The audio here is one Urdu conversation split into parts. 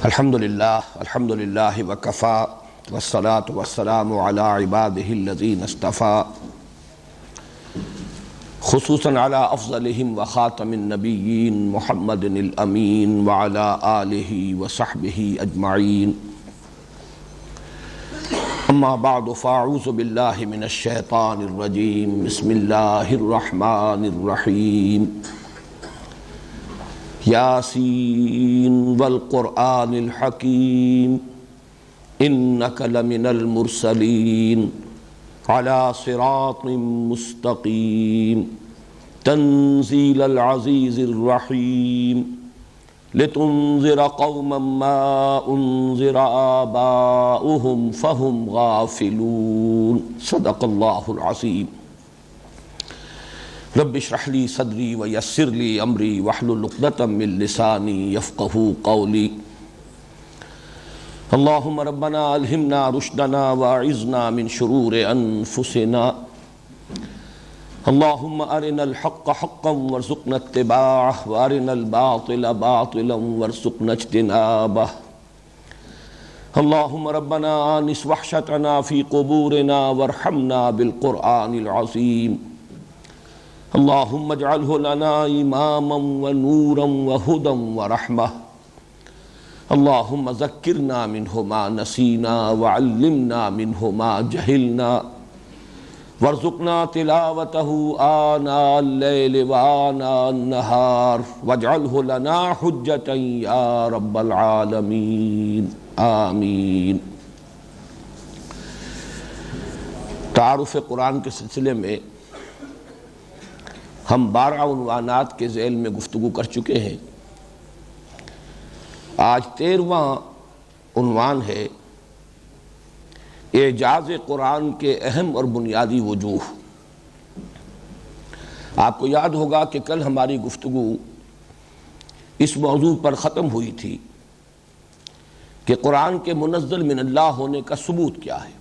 الحمدللہ وکفا والصلاة والسلام علی عباده الذین اصطفا خصوصاً علی افضلہم وخاتم النبیین محمد الامین وعلی آلہ وصحبہ اجمعین اما بعد فاعوذ باللہ من الشیطان الرجیم بسم اللہ الرحمن الرحیم یاسین والقرآن الحکیم انک لمن المرسلین علی صراط مستقیم تنزیل العزیز الرحیم لتنذر قوما ما انذر آباؤهم فهم غافلون صدق اللہ العظیم رب اشرح لی صدری ویسر لی امری واحلل عقدۃ من لسانی یفقہوا قولی اللہم ربنا الہمنا رشدنا واعذنا من شرور انفسنا اللہم ارنا الحق حقا وارزقنا اتباعہ وارنا الباطل باطلا وارزقنا اجتنابہ اللہم ربنا آنس وحشتنا فی قبورنا وارحمنا بالقرآن العظیم اللہم اجعلہ لنا اماما ونورا وہدا ورحمہ اللہم ذکرنا منہ ما نسینا وعلمنا منہ ما جہلنا وارزقنا تلاوتہ آناء اللیل وآناء النہار واجعلہ لنا حجتا یا رب العالمین آمین۔ تعارف قرآن کے سلسلے میں ہم 12 عنوانات کے ذیل میں گفتگو کر چکے ہیں۔ آج 13واں عنوان ہے اعجاز قرآن کے اہم اور بنیادی وجوہ۔ آپ کو یاد ہوگا کہ کل ہماری گفتگو اس موضوع پر ختم ہوئی تھی کہ قرآن کے منزل من اللہ ہونے کا ثبوت کیا ہے،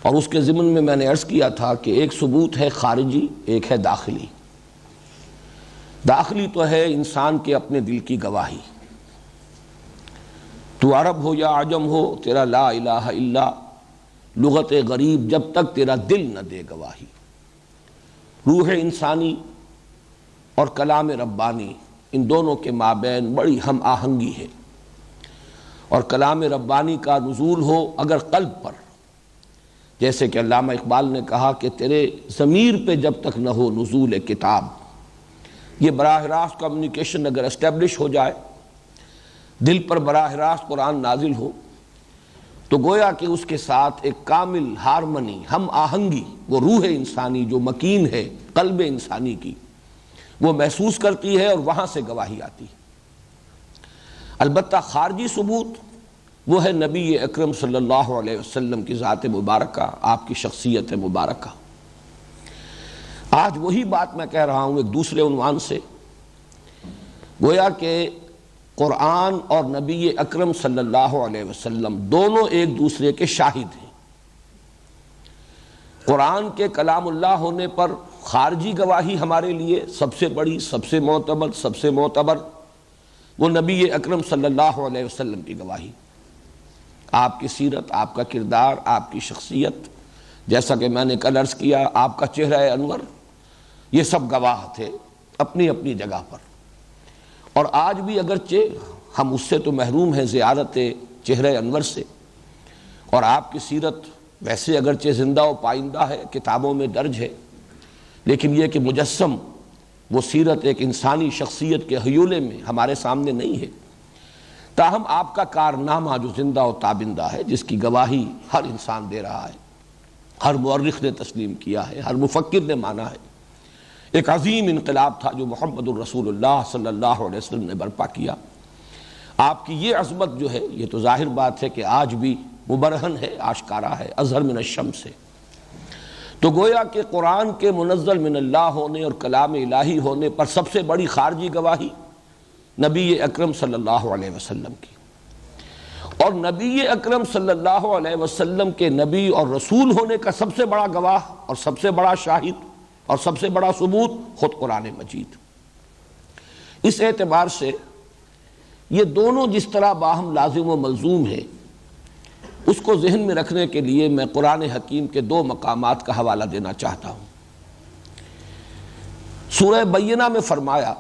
اور اس کے ضمن میں نے عرض کیا تھا کہ ایک ثبوت ہے خارجی، ایک ہے داخلی۔ داخلی تو ہے انسان کے اپنے دل کی گواہی، تو عرب ہو یا عجم ہو، تیرا لا الہ الا لغت غریب جب تک تیرا دل نہ دے گواہی۔ روح انسانی اور کلام ربانی، ان دونوں کے مابین بڑی ہم آہنگی ہے، اور کلام ربانی کا نزول ہو اگر قلب پر، جیسے کہ علامہ اقبال نے کہا کہ تیرے ضمیر پہ جب تک نہ ہو نزول کتاب، یہ براہ راست کمیونیکیشن اگر اسٹیبلش ہو جائے، دل پر براہ راست قرآن نازل ہو، تو گویا کہ اس کے ساتھ ایک کامل ہارمنی، ہم آہنگی، وہ روح انسانی جو مکین ہے قلب انسانی کی، وہ محسوس کرتی ہے اور وہاں سے گواہی آتی ہے۔ البتہ خارجی ثبوت وہ ہے نبی اکرم صلی اللہ علیہ وسلم کی ذات مبارکہ، آپ کی شخصیت مبارکہ۔ آج وہی بات میں کہہ رہا ہوں ایک دوسرے عنوان سے، گویا کہ قرآن اور نبی اکرم صلی اللہ علیہ وسلم دونوں ایک دوسرے کے شاہد ہیں۔ قرآن کے کلام اللہ ہونے پر خارجی گواہی ہمارے لیے سب سے بڑی، سب سے معتبر وہ نبی اکرم صلی اللہ علیہ وسلم کی گواہی۔ آپ کی سیرت، آپ کا کردار، آپ کی شخصیت، جیسا کہ میں نے کل عرض کیا، آپ کا چہرہ انور، یہ سب گواہ تھے اپنی اپنی جگہ پر۔ اور آج بھی اگرچہ ہم اس سے تو محروم ہیں زیارت چہرہ انور سے، اور آپ کی سیرت ویسے اگرچہ زندہ و پائندہ ہے، کتابوں میں درج ہے، لیکن یہ کہ مجسم وہ سیرت ایک انسانی شخصیت کے حیولے میں ہمارے سامنے نہیں ہے۔ تاہم آپ کا کارنامہ جو زندہ و تابندہ ہے، جس کی گواہی ہر انسان دے رہا ہے، ہر مورخ نے تسلیم کیا ہے، ہر مفکر نے مانا ہے، ایک عظیم انقلاب تھا جو محمد الرسول اللہ صلی اللہ علیہ وسلم نے برپا کیا۔ آپ کی یہ عظمت جو ہے، یہ تو ظاہر بات ہے کہ آج بھی مبرہن ہے، آشکارا ہے، اظہر من الشمس ہے۔ تو گویا کہ قرآن کے منزل من اللہ ہونے اور کلام الہی ہونے پر سب سے بڑی خارجی گواہی نبی اکرم صلی اللہ علیہ وسلم کی، اور نبی اکرم صلی اللہ علیہ وسلم کے نبی اور رسول ہونے کا سب سے بڑا گواہ اور سب سے بڑا شاہد اور سب سے بڑا ثبوت خود قرآن مجید۔ اس اعتبار سے یہ دونوں جس طرح باہم لازم و ملزوم ہیں، اس کو ذہن میں رکھنے کے لیے میں قرآن حکیم کے دو مقامات کا حوالہ دینا چاہتا ہوں۔ سورہ بینہ میں فرمایا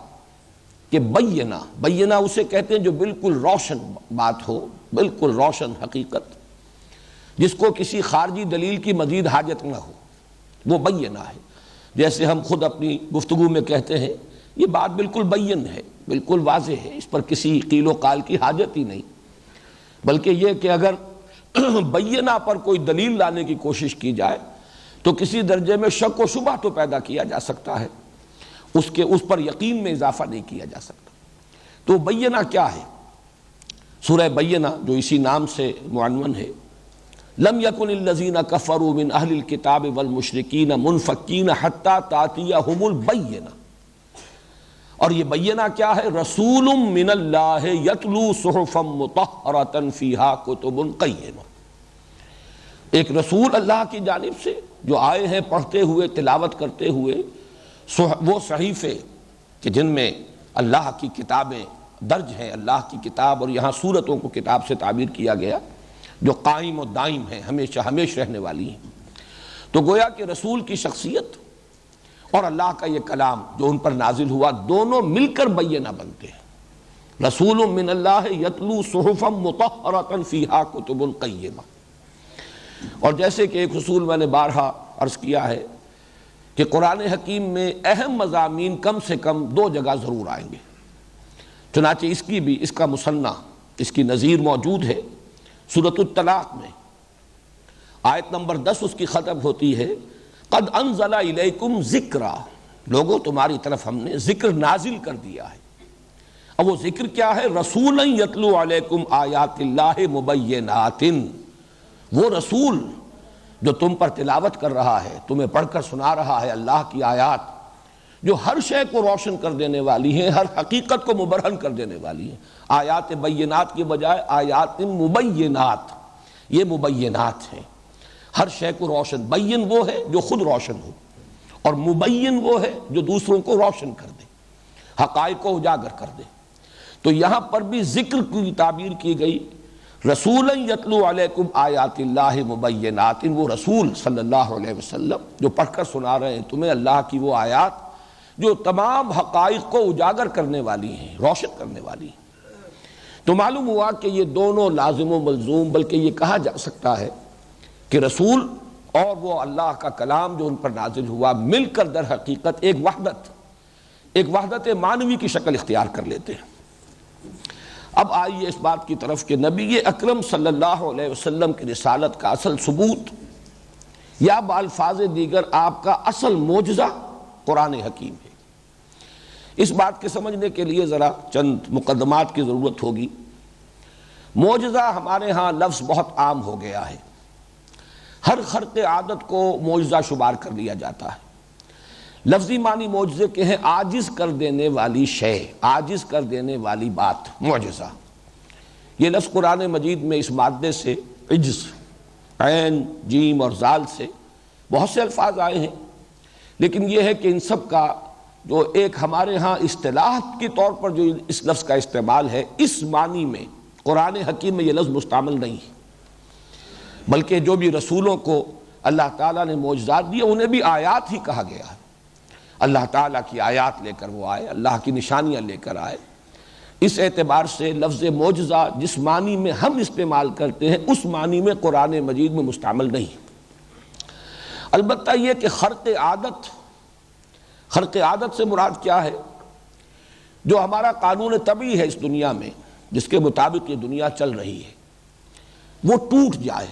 کہ بینہ اسے کہتے ہیں جو بالکل روشن بات ہو، بالکل روشن حقیقت، جس کو کسی خارجی دلیل کی مزید حاجت نہ ہو، وہ بینہ ہے۔ جیسے ہم خود اپنی گفتگو میں کہتے ہیں یہ بات بالکل بین ہے، بالکل واضح ہے، اس پر کسی قیل و قال کی حاجت ہی نہیں، بلکہ یہ کہ اگر بینہ پر کوئی دلیل لانے کی کوشش کی جائے تو کسی درجے میں شک و شبہ تو پیدا کیا جا سکتا ہے، اس پر یقین میں اضافہ نہیں کیا جا سکتا۔ تو بینہ کیا ہے؟ سورہ بینہ جو اسی نام سے معنون ہے، لم یکن الذین کفروا من اہل الکتاب والمشرکین منفکین حتی تأتیہم البینہ۔ اور یہ بینہ کیا ہے؟ رسول من اللہ یتلو صحفا مطہرۃ فیہا کتب قیمہ، ایک رسول اللہ کی جانب سے جو آئے ہیں پڑھتے ہوئے، تلاوت کرتے ہوئے وہ صحیفے کہ جن میں اللہ کی کتابیں درج ہیں، اللہ کی کتاب، اور یہاں سورتوں کو کتاب سے تعبیر کیا گیا، جو قائم و دائم ہیں، ہمیشہ ہمیشہ رہنے والی ہیں۔ تو گویا کہ رسول کی شخصیت اور اللہ کا یہ کلام جو ان پر نازل ہوا، دونوں مل کر بینہ بنتے ہیں۔ رسول من اللہ یتلو صحفا مطہرۃ فیہا کتب قیمہ۔ اور جیسے کہ ایک اصول میں نے بارہا عرض کیا ہے کہ قرآن حکیم میں اہم مضامین کم سے کم دو جگہ ضرور آئیں گے، چنانچہ اس کا مثنیٰ، اس کی نظیر موجود ہے سورۃ الطلاق میں۔ آیت نمبر 10 اس کی ختم ہوتی ہے قد انزل الیکم ذکرا، لوگوں تمہاری طرف ہم نے ذکر نازل کر دیا ہے۔ اب وہ ذکر کیا ہے؟ رسولا یتلو علیکم آیات اللہ مبینات، وہ رسول جو تم پر تلاوت کر رہا ہے، تمہیں پڑھ کر سنا رہا ہے اللہ کی آیات، جو ہر شے کو روشن کر دینے والی ہیں، ہر حقیقت کو مبرہن کر دینے والی ہیں۔ آیات بینات کی بجائے آیات مبینات، یہ مبینات ہیں، ہر شے کو روشن۔ بین وہ ہے جو خود روشن ہو، اور مبین وہ ہے جو دوسروں کو روشن کر دے، حقائق کو اجاگر کر دے۔ تو یہاں پر بھی ذکر کی تعبیر کی گئی، رسولا یتلو علیکم آیات اللہ مبینات، وہ رسول صلی اللہ علیہ وسلم جو پڑھ کر سنا رہے ہیں تمہیں اللہ کی وہ آیات جو تمام حقائق کو اجاگر کرنے والی ہیں، روشن کرنے والی ہیں۔ تو معلوم ہوا کہ یہ دونوں لازم و ملزوم، بلکہ یہ کہا جا سکتا ہے کہ رسول اور وہ اللہ کا کلام جو ان پر نازل ہوا مل کر در حقیقت ایک وحدت معنوی کی شکل اختیار کر لیتے ہیں۔ اب آئیے اس بات کی طرف کہ نبی اکرم صلی اللہ علیہ وسلم کی رسالت کا اصل ثبوت، یا بالفاظ دیگر آپ کا اصل معجزہ قرآن حکیم ہے۔ اس بات کے سمجھنے کے لیے ذرا چند مقدمات کی ضرورت ہوگی۔ معجزہ ہمارے ہاں لفظ بہت عام ہو گیا ہے، ہر خرق عادت کو معجزہ شمار کر لیا جاتا ہے۔ لفظی معنی معجزے کے ہیں عاجز کر دینے والی شے، عاجز کر دینے والی بات، معجزہ۔ یہ لفظ قرآن مجید میں اس مادے سے، عجز، عین، جیم اور زال سے بہت سے الفاظ آئے ہیں، لیکن یہ ہے کہ ان سب کا جو ایک ہمارے ہاں اصطلاح کے طور پر جو اس لفظ کا استعمال ہے، اس معنی میں قرآن حکیم میں یہ لفظ مستعمل نہیں ہے، بلکہ جو بھی رسولوں کو اللہ تعالیٰ نے معجزات دیے انہیں بھی آیات ہی کہا گیا ہے۔ اللہ تعالیٰ کی آیات لے کر وہ آئے، اللہ کی نشانیاں لے کر آئے۔ اس اعتبار سے لفظ معجزہ جس معنی میں ہم استعمال کرتے ہیں اس معنی میں قرآن مجید میں مستعمل نہیں۔ البتہ یہ کہ خرق عادت سے مراد کیا ہے؟ جو ہمارا قانون طبعی ہے اس دنیا میں، جس کے مطابق یہ دنیا چل رہی ہے، وہ ٹوٹ جائے،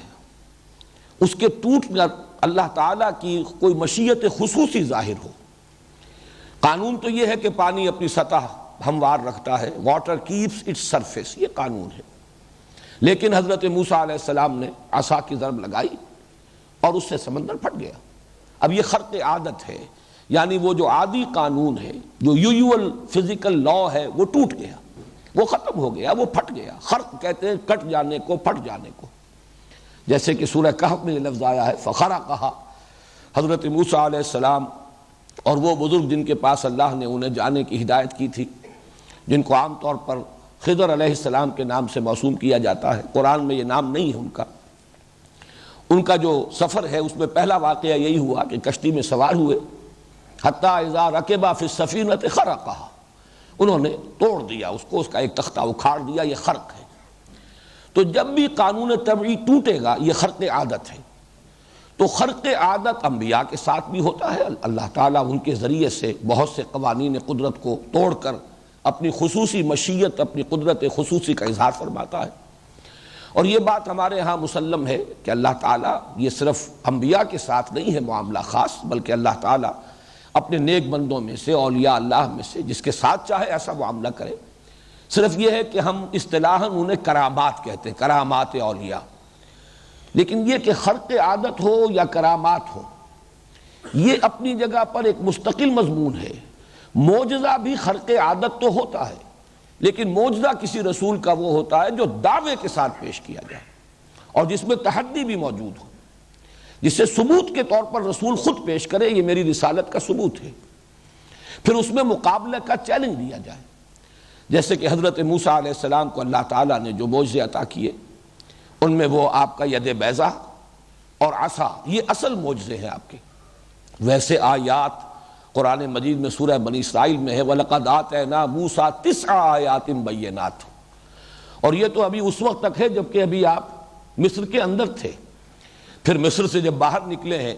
اس کے ٹوٹ کر اللہ تعالیٰ کی کوئی مشیت خصوصی ظاہر ہو۔ قانون تو یہ ہے کہ پانی اپنی سطح ہموار رکھتا ہے، واٹر کیپس اٹس سرفیس، یہ قانون ہے۔ لیکن حضرت موسیٰ علیہ السلام نے عصا کی ضرب لگائی اور اس سے سمندر پھٹ گیا۔ اب یہ خرق عادت ہے، یعنی وہ جو عادی قانون ہے، جو یوزول فزیکل لا ہے، وہ ٹوٹ گیا، وہ ختم ہو گیا، وہ پھٹ گیا۔ خرق کہتے ہیں کٹ جانے کو، پھٹ جانے کو۔ جیسے کہ سورہ کہف میں یہ لفظ آیا ہے فخرقھا، حضرت موسیٰ علیہ السلام اور وہ بزرگ جن کے پاس اللہ نے انہیں جانے کی ہدایت کی تھی، جن کو عام طور پر خضر علیہ السلام کے نام سے موسوم کیا جاتا ہے، قرآن میں یہ نام نہیں ہے ان کا جو سفر ہے اس میں پہلا واقعہ یہی ہوا کہ کشتی میں سوار ہوئے، حتیٰ اذا رکبا فی السفینۃ خرقھا، انہوں نے توڑ دیا اس کو، اس کا ایک تختہ اکھاڑ دیا، یہ خرق ہے۔ تو جب بھی قانون طبعی ٹوٹے گا یہ خرق عادت ہے، تو خرق عادت انبیاء کے ساتھ بھی ہوتا ہے، اللہ تعالیٰ ان کے ذریعے سے بہت سے قوانین قدرت کو توڑ کر اپنی خصوصی مشیت، اپنی قدرت خصوصی کا اظہار فرماتا ہے۔ اور یہ بات ہمارے ہاں مسلم ہے کہ اللہ تعالیٰ یہ صرف انبیاء کے ساتھ نہیں ہے معاملہ خاص، بلکہ اللہ تعالیٰ اپنے نیک بندوں میں سے، اولیاء اللہ میں سے جس کے ساتھ چاہے ایسا معاملہ کرے۔ صرف یہ ہے کہ ہم اصطلاحاً انہیں کرامات کہتے ہیں، کرامات اولیاء، لیکن یہ کہ خرق عادت ہو یا کرامات ہو، یہ اپنی جگہ پر ایک مستقل مضمون ہے۔ معجزہ بھی خرق عادت تو ہوتا ہے، لیکن معجزہ کسی رسول کا وہ ہوتا ہے جو دعوے کے ساتھ پیش کیا جائے اور جس میں تحدی بھی موجود ہو، جسے ثبوت کے طور پر رسول خود پیش کرے یہ میری رسالت کا ثبوت ہے، پھر اس میں مقابلے کا چیلنج دیا جائے۔ جیسے کہ حضرت موسیٰ علیہ السلام کو اللہ تعالیٰ نے جو معجزے عطا کیے ان میں وہ آپ کا ید بیضا اور عصا، یہ اصل معجزے ہیں آپ کے۔ ویسے آیات قرآن مجید میں سورہ بنی اسرائیل میں ہے وَلَقَدْ آتَيْنَا مُوسَىٰ 9 آیات بینات، اور یہ تو ابھی اس وقت تک ہے جب کہ ابھی آپ مصر کے اندر تھے۔ پھر مصر سے جب باہر نکلے ہیں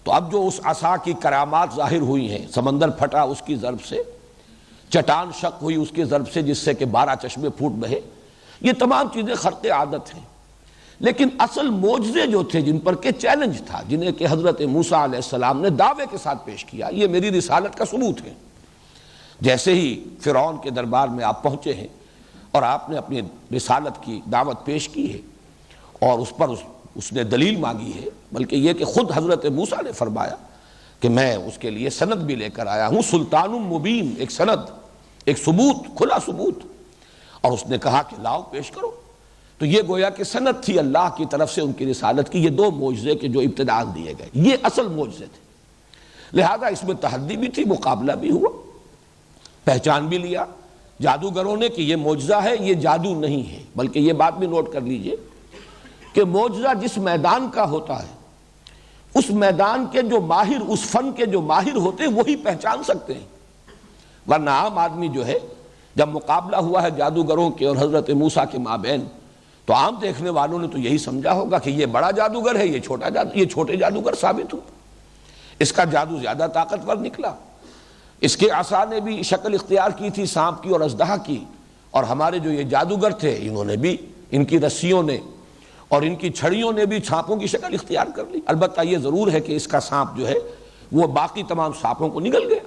تو اب جو اس عصا کی کرامات ظاہر ہوئی ہیں، سمندر پھٹا اس کی ضرب سے، چٹان شق ہوئی اس کی ضرب سے جس سے کہ 12 چشمے پھوٹ بہے، یہ تمام چیزیں خرق عادت ہیں۔ لیکن اصل معجزے جو تھے جن پر کہ چیلنج تھا، جنہیں کہ حضرت موسیٰ علیہ السلام نے دعوے کے ساتھ پیش کیا، یہ میری رسالت کا ثبوت ہے۔ جیسے ہی فرعون کے دربار میں آپ پہنچے ہیں اور آپ نے اپنی رسالت کی دعوت پیش کی ہے اور اس پر اس نے دلیل مانگی ہے، بلکہ یہ کہ خود حضرت موسیٰ نے فرمایا کہ میں اس کے لیے سند بھی لے کر آیا ہوں، سلطان مبین، ایک سند، ایک ثبوت، کھلا ثبوت، اور اس نے کہا کہ لاؤ پیش کرو۔ تو یہ گویا کہ سند تھی اللہ کی طرف سے ان کی رسالت کی، یہ 2 معجزے کے جو ابتداء دیے گئے، یہ اصل معجزے تھے۔ لہذا اس میں تحدی بھی تھی، مقابلہ بھی ہوا، پہچان بھی لیا جادوگروں نے کہ یہ معجزہ ہے، یہ جادو نہیں ہے۔ بلکہ یہ بات بھی نوٹ کر لیجئے کہ معجزہ جس میدان کا ہوتا ہے اس میدان کے جو ماہر، اس فن کے جو ماہر ہوتے ہیں وہی پہچان سکتے ہیں، ورنہ عام آدمی جو ہے، جب مقابلہ ہوا ہے جادوگروں کے اور حضرت موسیٰ کے مابین، تو عام دیکھنے والوں نے تو یہی سمجھا ہوگا کہ یہ بڑا جادوگر ہے، یہ چھوٹے جادوگر ثابت ہو، اس کا جادو زیادہ طاقتور نکلا، اس کے عصا نے بھی شکل اختیار کی تھی سانپ کی اور اژدہا کی، اور ہمارے جو یہ جادوگر تھے انہوں نے بھی، ان کی رسیوں نے اور ان کی چھڑیوں نے بھی سانپوں کی شکل اختیار کر لی۔ البتہ یہ ضرور ہے کہ اس کا سانپ جو ہے وہ باقی تمام سانپوں کو نگل گیا،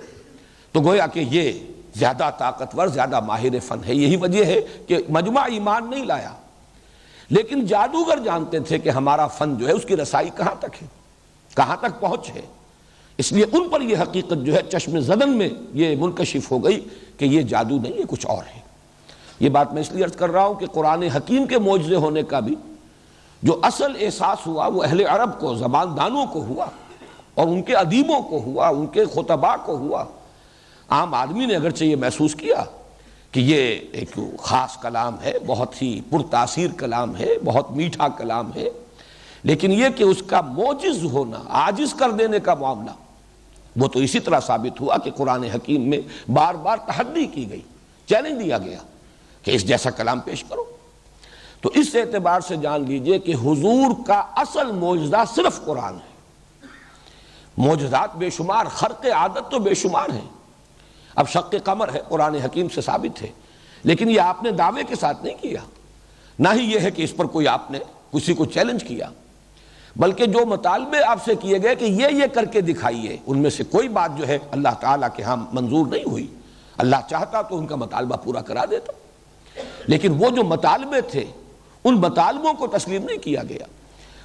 تو گویا کہ یہ زیادہ طاقتور، زیادہ ماہر فن ہے۔ یہی وجہ ہے کہ مجمع ایمان نہیں لایا، لیکن جادوگر جانتے تھے کہ ہمارا فن جو ہے اس کی رسائی کہاں تک ہے، کہاں تک پہنچ ہے، اس لیے ان پر یہ حقیقت جو ہے چشم زدن میں یہ منکشف ہو گئی کہ یہ جادو نہیں، یہ کچھ اور ہے۔ یہ بات میں اس لیے عرض کر رہا ہوں کہ قرآن حکیم کے معجزے ہونے کا بھی جو اصل احساس ہوا وہ اہل عرب کو، زبان دانوں کو ہوا، اور ان کے ادیبوں کو ہوا، ان کے خطباء کو ہوا۔ عام آدمی نے اگرچہ یہ محسوس کیا کہ یہ ایک خاص کلام ہے، بہت ہی پرتاثیر کلام ہے، بہت میٹھا کلام ہے، لیکن یہ کہ اس کا معجز ہونا، عاجز کر دینے کا معاملہ، وہ تو اسی طرح ثابت ہوا کہ قرآن حکیم میں بار بار تحدی کی گئی، چیلنج دیا گیا کہ اس جیسا کلام پیش کرو۔ تو اس اعتبار سے جان لیجئے کہ حضور کا اصل معجزہ صرف قرآن ہے۔ معجزات بے شمار، خرق عادت تو بے شمار ہیں۔ اب شق قمر ہے، قرآن حکیم سے ثابت ہے، لیکن یہ آپ نے دعوے کے ساتھ نہیں کیا، نہ ہی یہ ہے کہ اس پر کوئی آپ نے کسی کو چیلنج کیا، بلکہ جو مطالبے آپ سے کیے گئے کہ یہ کر کے دکھائیے، ان میں سے کوئی بات جو ہے اللہ تعالیٰ کے ہاں منظور نہیں ہوئی۔ اللہ چاہتا تو ان کا مطالبہ پورا کرا دیتا، لیکن وہ جو مطالبے تھے ان مطالبوں کو تسلیم نہیں کیا گیا۔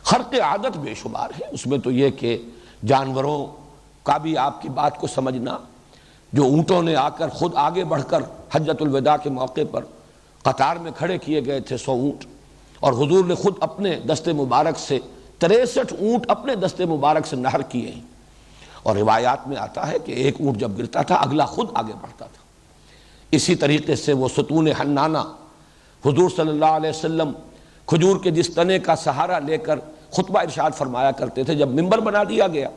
خرق عادت بے شمار ہے، اس میں تو یہ کہ جانوروں کا بھی آپ کی بات کو سمجھنا، جو اونٹوں نے آ کر خود آگے بڑھ کر حجۃ الوداع کے موقع پر قطار میں کھڑے کیے گئے تھے 100 اونٹ، اور حضور نے خود اپنے دست مبارک سے 63 اونٹ اپنے دست مبارک سے نہر کیے ہیں، اور روایات میں آتا ہے کہ ایک اونٹ جب گرتا تھا اگلا خود آگے بڑھتا تھا۔ اسی طریقے سے وہ ستون حنانہ حضور صلی اللہ علیہ وسلم کھجور کے جس تنے کا سہارا لے کر خطبہ ارشاد فرمایا کرتے تھے، جب ممبر بنا دیا گیا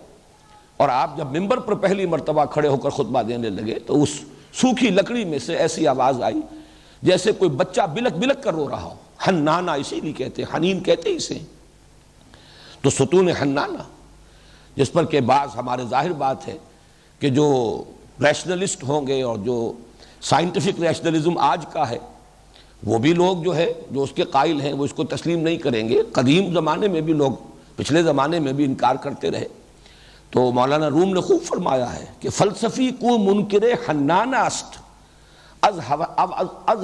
اور آپ جب ممبر پر پہلی مرتبہ کھڑے ہو کر خطبہ دینے لگے تو اس سوکھی لکڑی میں سے ایسی آواز آئی جیسے کوئی بچہ بلک بلک کر رو رہا ہو۔ حنانہ اسی لیے کہتے ہیں، حنین کہتے اسے، تو ستون حنانہ، جس پر کہ بعض ہمارے ظاہر بات ہے کہ جو ریشنلسٹ ہوں گے اور جو سائنٹیفک ریشنلزم آج کا ہے، وہ بھی لوگ جو ہے جو اس کے قائل ہیں وہ اس کو تسلیم نہیں کریں گے۔ قدیم زمانے میں بھی لوگ، پچھلے زمانے میں بھی انکار کرتے رہے۔ تو مولانا روم نے خوب فرمایا ہے کہ فلسفی کو منکر حنانہ است، از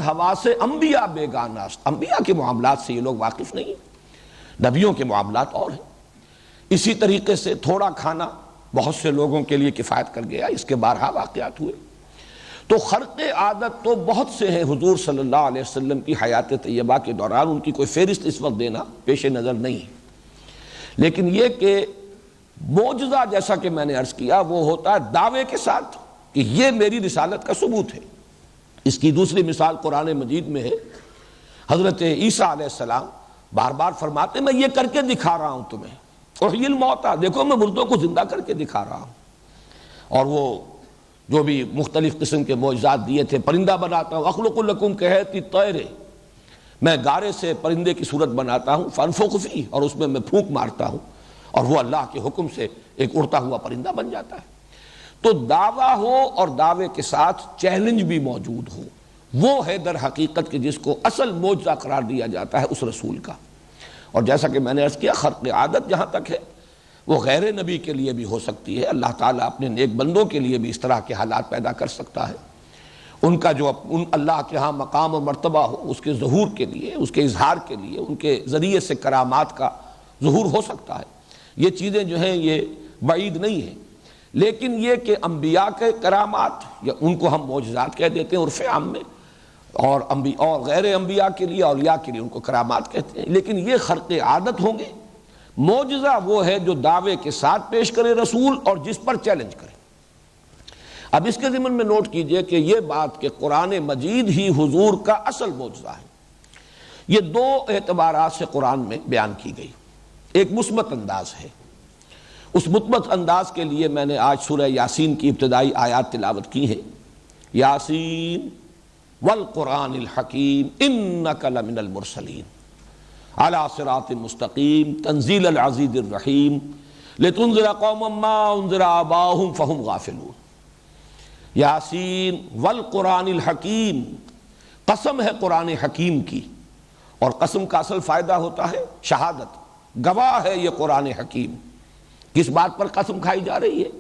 ہوا سے انبیاء بیگانہ است۔ انبیاء کے معاملات سے یہ لوگ واقف نہیں، نبیوں کے معاملات اور ہیں۔ اسی طریقے سے تھوڑا کھانا بہت سے لوگوں کے لیے کفایت کر گیا، اس کے بارہا واقعات ہوئے۔ تو خرق عادت تو بہت سے ہیں حضور صلی اللہ علیہ وسلم کی حیات طیبہ کے دوران، ان کی کوئی فہرست اس وقت دینا پیش نظر نہیں ہے، لیکن یہ کہ معجزہ جیسا کہ میں نے عرض کیا وہ ہوتا ہے دعوے کے ساتھ کہ یہ میری رسالت کا ثبوت ہے۔ اس کی دوسری مثال قرآن مجید میں ہے۔ حضرت عیسیٰ علیہ السلام بار بار فرماتے ہیں میں یہ کر کے دکھا رہا ہوں تمہیں، احیی الموتیٰ، دیکھو میں مردوں کو زندہ کر کے دکھا رہا ہوں۔ اور وہ جو بھی مختلف قسم کے معجزات دیے تھے، پرندہ بناتا ہوں، اخلق لکم کہتی طیر، میں گارے سے پرندے کی صورت بناتا ہوں، فانفخ فیہ، اور اس میں پھونک مارتا ہوں اور وہ اللہ کے حکم سے ایک اڑتا ہوا پرندہ بن جاتا ہے۔ تو دعویٰ ہو اور دعوے کے ساتھ چیلنج بھی موجود ہو، وہ ہے در حقیقت کہ جس کو اصل معجزہ قرار دیا جاتا ہے اس رسول کا۔ اور جیسا کہ میں نے عرض کیا، خرق عادت جہاں تک ہے وہ غیر نبی کے لیے بھی ہو سکتی ہے، اللہ تعالیٰ اپنے نیک بندوں کے لیے بھی اس طرح کے حالات پیدا کر سکتا ہے۔ ان کا جو اللہ کے ہاں مقام و مرتبہ ہو، اس کے ظہور کے لیے، اس کے اظہار کے لیے، ان کے ذریعے سے کرامات کا ظہور ہو سکتا ہے۔ یہ چیزیں جو ہیں یہ بعید نہیں ہیں، لیکن یہ کہ انبیاء کے کرامات، یا ان کو ہم معجزات کہہ دیتے ہیں عرف عام میں، اور غیر انبیاء کے لیے، اولیاء کے لیے ان کو کرامات کہتے ہیں، لیکن یہ خرق عادت ہوں گے۔ معجزہ وہ ہے جو دعوے کے ساتھ پیش کرے رسول اور جس پر چیلنج کرے۔ اب اس کے ضمن میں نوٹ کیجئے کہ یہ بات کہ قرآن مجید ہی حضور کا اصل معجزہ ہے، یہ دو اعتبارات سے قرآن میں بیان کی گئی۔ ایک مثبت انداز ہے، اس مثبت انداز کے لیے میں نے آج سورہ یاسین کی ابتدائی آیات تلاوت کی ہیں۔ یاسین والقرآن الحکیم انک لمن المرسلین علی صراط مستقیم تنزیل العزیز الرحیم لتنذر قوما ما انذر آباؤہم فہم غافلون۔ یاسین والقرآن الحکیم، قسم ہے قرآن حکیم کی، اور قسم کا اصل فائدہ ہوتا ہے شہادت، گواہ ہے یہ قرآن حکیم۔ کس بات پر قسم کھائی جا رہی ہے؟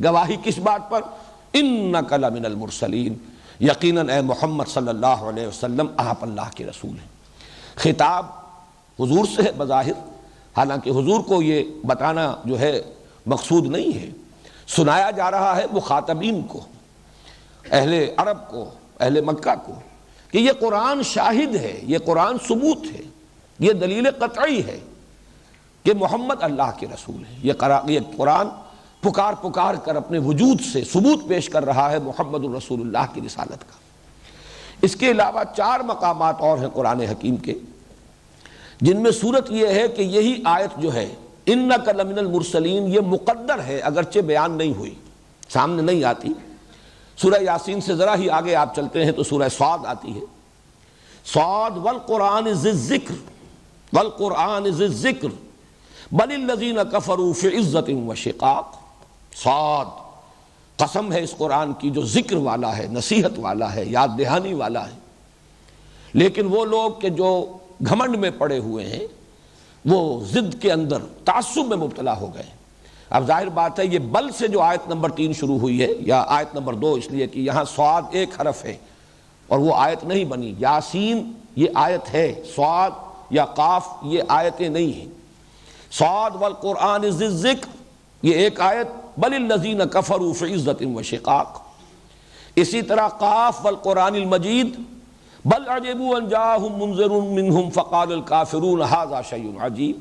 گواہی کس بات پر؟ انک لمن المرسلین، یقیناً اے محمد صلی اللہ علیہ وسلم آپ اللہ کے رسول ہیں۔ خطاب حضور سے ہے بظاہر، حالانکہ حضور کو یہ بتانا جو ہے مقصود نہیں ہے، سنایا جا رہا ہے مخاطبین کو، اہل عرب کو، اہل مکہ کو، کہ یہ قرآن شاہد ہے، یہ قرآن ثبوت ہے، یہ دلیل قطعی ہے کہ محمد اللہ کے رسول ہے۔ یہ قرآن پکار پکار کر اپنے وجود سے ثبوت پیش کر رہا ہے محمد الرسول اللہ کی رسالت کا۔ اس کے علاوہ 4 مقامات اور ہیں قرآن حکیم کے، جن میں صورت یہ ہے کہ یہی آیت جو ہے انک لمن المرسلین، یہ مقدر ہے، اگرچہ بیان نہیں ہوئی، سامنے نہیں آتی۔ سورہ یاسین سے ذرا ہی آگے آپ چلتے ہیں تو سورہ صاد آتی ہے۔ صاد والقرآن ذی الذکر، والقرآن ذی الذکر بل الذین کفروا فی عزۃ وشقاق۔ صاد، قسم ہے اس قرآن کی جو ذکر والا ہے، نصیحت والا ہے، یاد دہانی والا ہے، لیکن وہ لوگ کہ جو گھمنڈ میں پڑے ہوئے ہیں، وہ ضد کے اندر تعصب میں مبتلا ہو گئے۔ اب ظاہر بات ہے یہ بل سے جو آیت نمبر 3 شروع ہوئی ہے، یا آیت نمبر 2 اس لیے کہ یہاں صاد ایک حرف ہے اور وہ آیت نہیں بنی۔ یاسین یہ آیت ہے، صاد یا قاف یہ آیتیں نہیں ہیں۔ صاد والقرآن ذی الذکر یہ ایک آیت، بل الذین کفروا فی عزۃ وشقاق۔ اسی طرح قاف والقرآن المجید بل عجبوا ان جاءہم منذر منہم فقال الکافرون ھذا شیء عجیب۔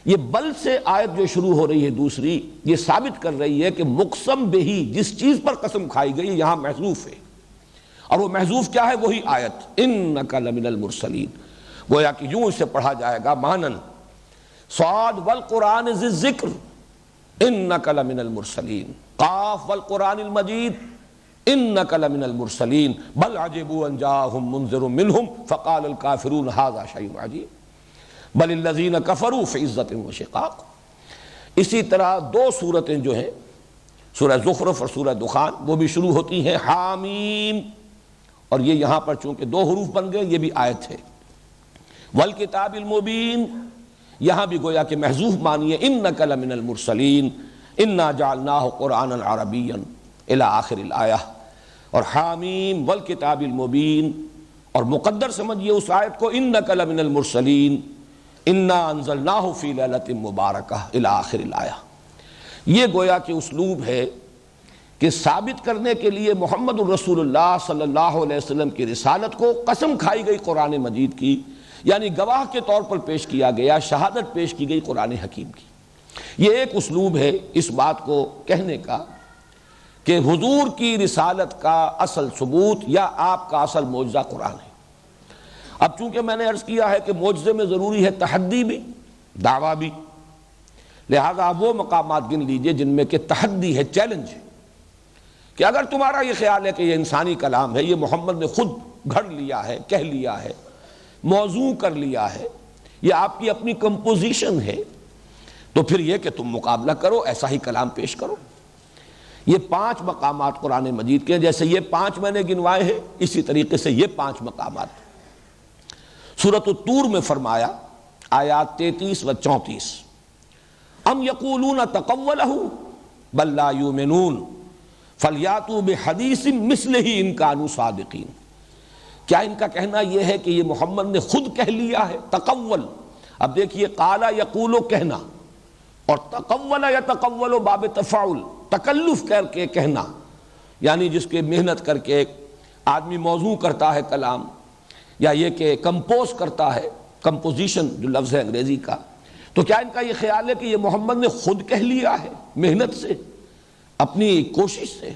یہ بل سے آیت جو شروع ہو رہی ہے دوسری، یہ ثابت کر رہی ہے کہ مقسم بہی، جس چیز پر قسم کھائی گئی یہاں محذوف ہے، اور وہ محذوف کیا ہے؟ وہی آیت انک لمن المرسلین. گویا کہ یوں اسے پڑھا جائے گا مانن صاد والقرآن ذی الذکر انک لمن المرسلین، قاف والقرآن المجید انک لمن المرسلین، بل عجبوا ان جاءہم منذر منہم فقال الکافرون ھذا شیء عجیب بل الذین کفروا فی عزۃ وشقاق. اسی طرح دو صورتیں جو ہیں سورہ زخرف اور سورہ دخان وہ بھی شروع ہوتی ہیں حامیم، اور یہ یہاں پر چونکہ دو حروف بن گئے یہ بھی آیت ہے. والکتاب المبین، یہاں بھی گویا کہ محذوف مانی ہے انک لمن المرسلین انا جعلناہ قرآنا عربیا الی آخر الآیہ. اور حامیم والکتاب المبین، اور مقدر سمجھیے اس آیت کو انک لمن المرسلین انا انزلناہ فی لیلۃ مبارکہ الی آخر الآیہ. یہ گویا کہ اسلوب ہے کہ ثابت کرنے کے لیے محمد الرسول اللہ صلی اللہ علیہ وسلم کی رسالت کو قسم کھائی گئی قرآن مجید کی، یعنی گواہ کے طور پر پیش کیا گیا، شہادت پیش کی گئی قرآن حکیم کی. یہ ایک اسلوب ہے اس بات کو کہنے کا کہ حضور کی رسالت کا اصل ثبوت یا آپ کا اصل معجزہ قرآن ہے. اب چونکہ میں نے عرض کیا ہے کہ معجزے میں ضروری ہے تحدی بھی، دعویٰ بھی، لہذا وہ مقامات گن لیجئے جن میں کہ تحدی ہے، چیلنج ہے، کہ اگر تمہارا یہ خیال ہے کہ یہ انسانی کلام ہے، یہ محمد نے خود گھڑ لیا ہے، کہہ لیا ہے، موضوع کر لیا ہے، یہ آپ کی اپنی کمپوزیشن ہے، تو پھر یہ کہ تم مقابلہ کرو، ایسا ہی کلام پیش کرو. یہ 5 مقامات قرآن مجید کے ہیں، جیسے یہ 5 میں نے گنوائے ہیں اسی طریقے سے یہ 5 مقامات. سورۃ الطور میں فرمایا آیات 33 و 34 ام یقولون تقولہ بل لا یؤمنون فلیاتوا بحدیث مثلہ ان کانوا صادقین. کیا ان کا کہنا یہ ہے کہ یہ محمد نے خود کہہ لیا ہے؟ تقول، اب دیکھیے قال یقول کہنا، اور تقول یتقول باب تفاعل، تکلف کر کے کہنا، یعنی جس کے محنت کر کے آدمی موضوع کرتا ہے کلام، یا یہ کہ کمپوز کرتا ہے، کمپوزیشن جو لفظ ہے انگریزی کا. تو کیا ان کا یہ خیال ہے کہ یہ محمد نے خود کہہ لیا ہے محنت سے، اپنی کوشش سے؟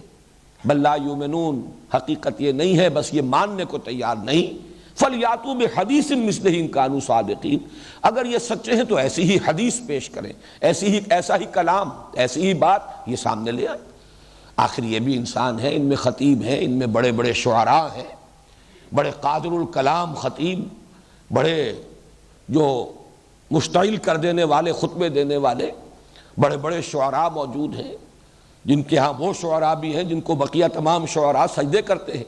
بل لا یؤمنون، حقیقت یہ نہیں ہے، بس یہ ماننے کو تیار نہیں. فلیاتوا بحدیث مثلہ ان کانوا صادقین، اگر یہ سچے ہیں تو ایسی ہی حدیث پیش کریں، ایسا ہی کلام، ایسی ہی بات یہ سامنے لے آئیں. آخر یہ بھی انسان ہے، ان میں خطیب ہیں، ان میں بڑے بڑے شعراء ہیں، بڑے قادر الکلام خطیب، بڑے جو مشتعل کر دینے والے، خطبے دینے والے بڑے بڑے شعراء موجود ہیں، جن کے ہاں وہ شعراء بھی ہیں جن کو بقیہ تمام شعراء سجدے کرتے ہیں.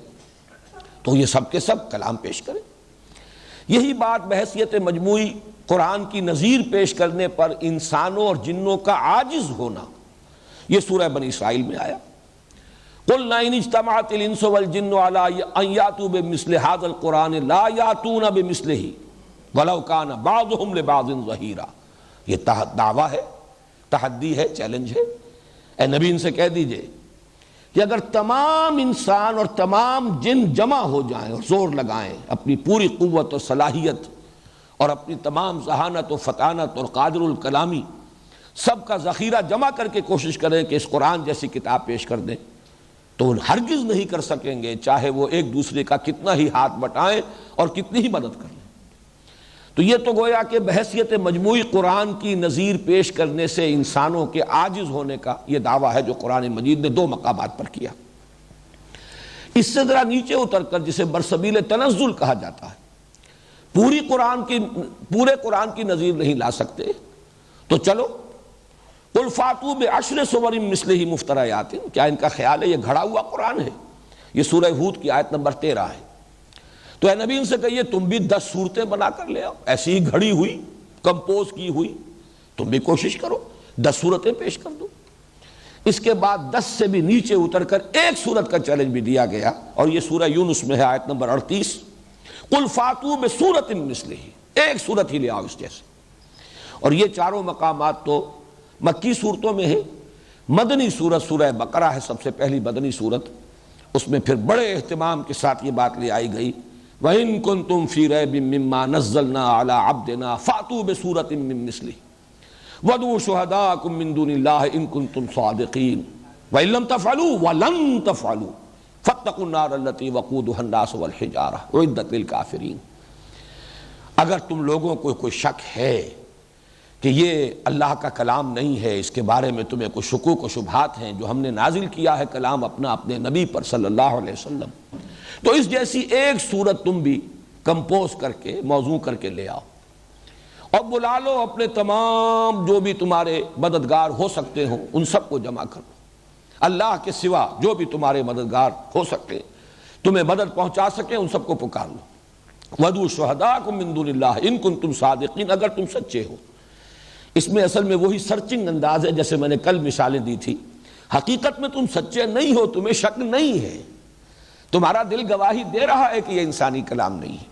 تو یہ سب کے سب کلام پیش کریں. یہی بات بحیثیت مجموعی قرآن کی نظیر پیش کرنے پر انسانوں اور جنوں کا عاجز ہونا، یہ سورہ بنی اسرائیل میں آیا. قُلْ إِنِ اجْتَمَعَتِ الْإِنسُ وَالْجِنُّ عَلَىٰ أَن يَأْتُوا بِمِثْلِ هَٰذَا الْقُرْآنِ لَا يَأْتُونَ بِمِثْلِهِ وَلَوْ كَانَ بَعْضُهُمْ لِبَعْضٍ ظَهِيرًا. یہ دعویٰ ہے، تحدی ہے، چیلنج ہے. اے نبی ان سے کہہ دیجئے کہ اگر تمام انسان اور تمام جن جمع ہو جائیں اور زور لگائیں، اپنی پوری قوت اور صلاحیت اور اپنی تمام ذہانت و فطانت اور قادر الکلامی سب کا ذخیرہ جمع کر کے کوشش کریں کہ اس قرآن جیسی کتاب پیش کر دیں، تو ہرگز نہیں کر سکیں گے، چاہے وہ ایک دوسرے کا کتنا ہی ہاتھ بٹائیں اور کتنی ہی مدد کر لیں. تو یہ تو گویا کہ بحیثیت مجموعی قرآن کی نظیر پیش کرنے سے انسانوں کے عاجز ہونے کا یہ دعویٰ ہے جو قرآن مجید نے 2 مقامات پر کیا. اس سے ذرا نیچے اتر کر جسے برسبیل تنزل کہا جاتا ہے، پورے قرآن کی نظیر نہیں لا سکتے، تو چلو قُلْ فَاتُوا بِعَشْرِ سُوَرٍ مِثْلِهِ مُفْتَرَيَاتٍ. کیا ان کا خیال ہے یہ گھڑا ہوا قرآن ہے؟ یہ سورہ ہود کی آیت نمبر 13 ہے. تو اے نبی ان سے کہیے تم بھی 10 صورتیں بنا کر لے آؤ، ایسی ہی گھڑی ہوئی، کمپوز کی ہوئی، تم بھی کوشش کرو، 10 صورتیں پیش کر دو. اس کے بعد 10 سے بھی نیچے اتر کر ایک صورت کا چیلنج بھی دیا گیا، اور یہ سورہ یونس میں ہے آیت نمبر 38 قُلْ فَاتُوا بِسُورَةٍ مِثْلِهِ، ایک صورت ہی لے آؤ اس جیسے. اور یہ چاروں مقامات تو مکی صورتوں میں ہے. مدنی صورت سورہ بقرہ ہے، سب سے پہلی مدنی صورت، اس میں پھر بڑے اہتمام کے ساتھ یہ بات لے آئی گئی وَإِن كُنتُمْ فِي رَيْبٍ مِّمَّا نَزَّلْنَا عَلَىٰ عَبْدِنَا فَأْتُوا بِسُورَةٍ مِّن مِّثْلِهِ وَادْعُوا شُهَدَاءَكُم مِّن دُونِ اللَّهِ إِن كُنتُمْ صَادِقِينَ وَإِن لَّمْ تَفْعَلُوا وَلَن تَفْعَلُوا فاتقوا النار التي وقودها الناس والحجارة اعدت للكافرین۔ اگر تم لوگوں کو کوئی شک ہے کہ یہ اللہ کا کلام نہیں ہے، اس کے بارے میں تمہیں کوئی شکوک و شبہات ہیں، جو ہم نے نازل کیا ہے کلام اپنے نبی پر صلی اللہ علیہ وسلم، تو اس جیسی ایک صورت تم بھی کمپوز کر کے موضوع کر کے لے آؤ اور بلا لو اپنے تمام جو بھی تمہارے مددگار ہو سکتے ہوں، ان سب کو جمع کرو۔ اللہ کے سوا جو بھی تمہارے مددگار ہو سکتے تمہیں مدد پہنچا سکیں، ان سب کو پکار لو۔ وَدُعُوا شُهَدَاءَكُم مِّن دُونِ اللَّهِ إِن كُنتُمْ صَادِقِينَ، اگر تم سچے ہو۔ اس میں اصل میں وہی سرچنگ انداز ہے جیسے میں نے کل مثالیں دی تھی۔ حقیقت میں تم سچے نہیں ہو، تمہیں شک نہیں ہے، تمہارا دل گواہی دے رہا ہے کہ یہ انسانی کلام نہیں ہے،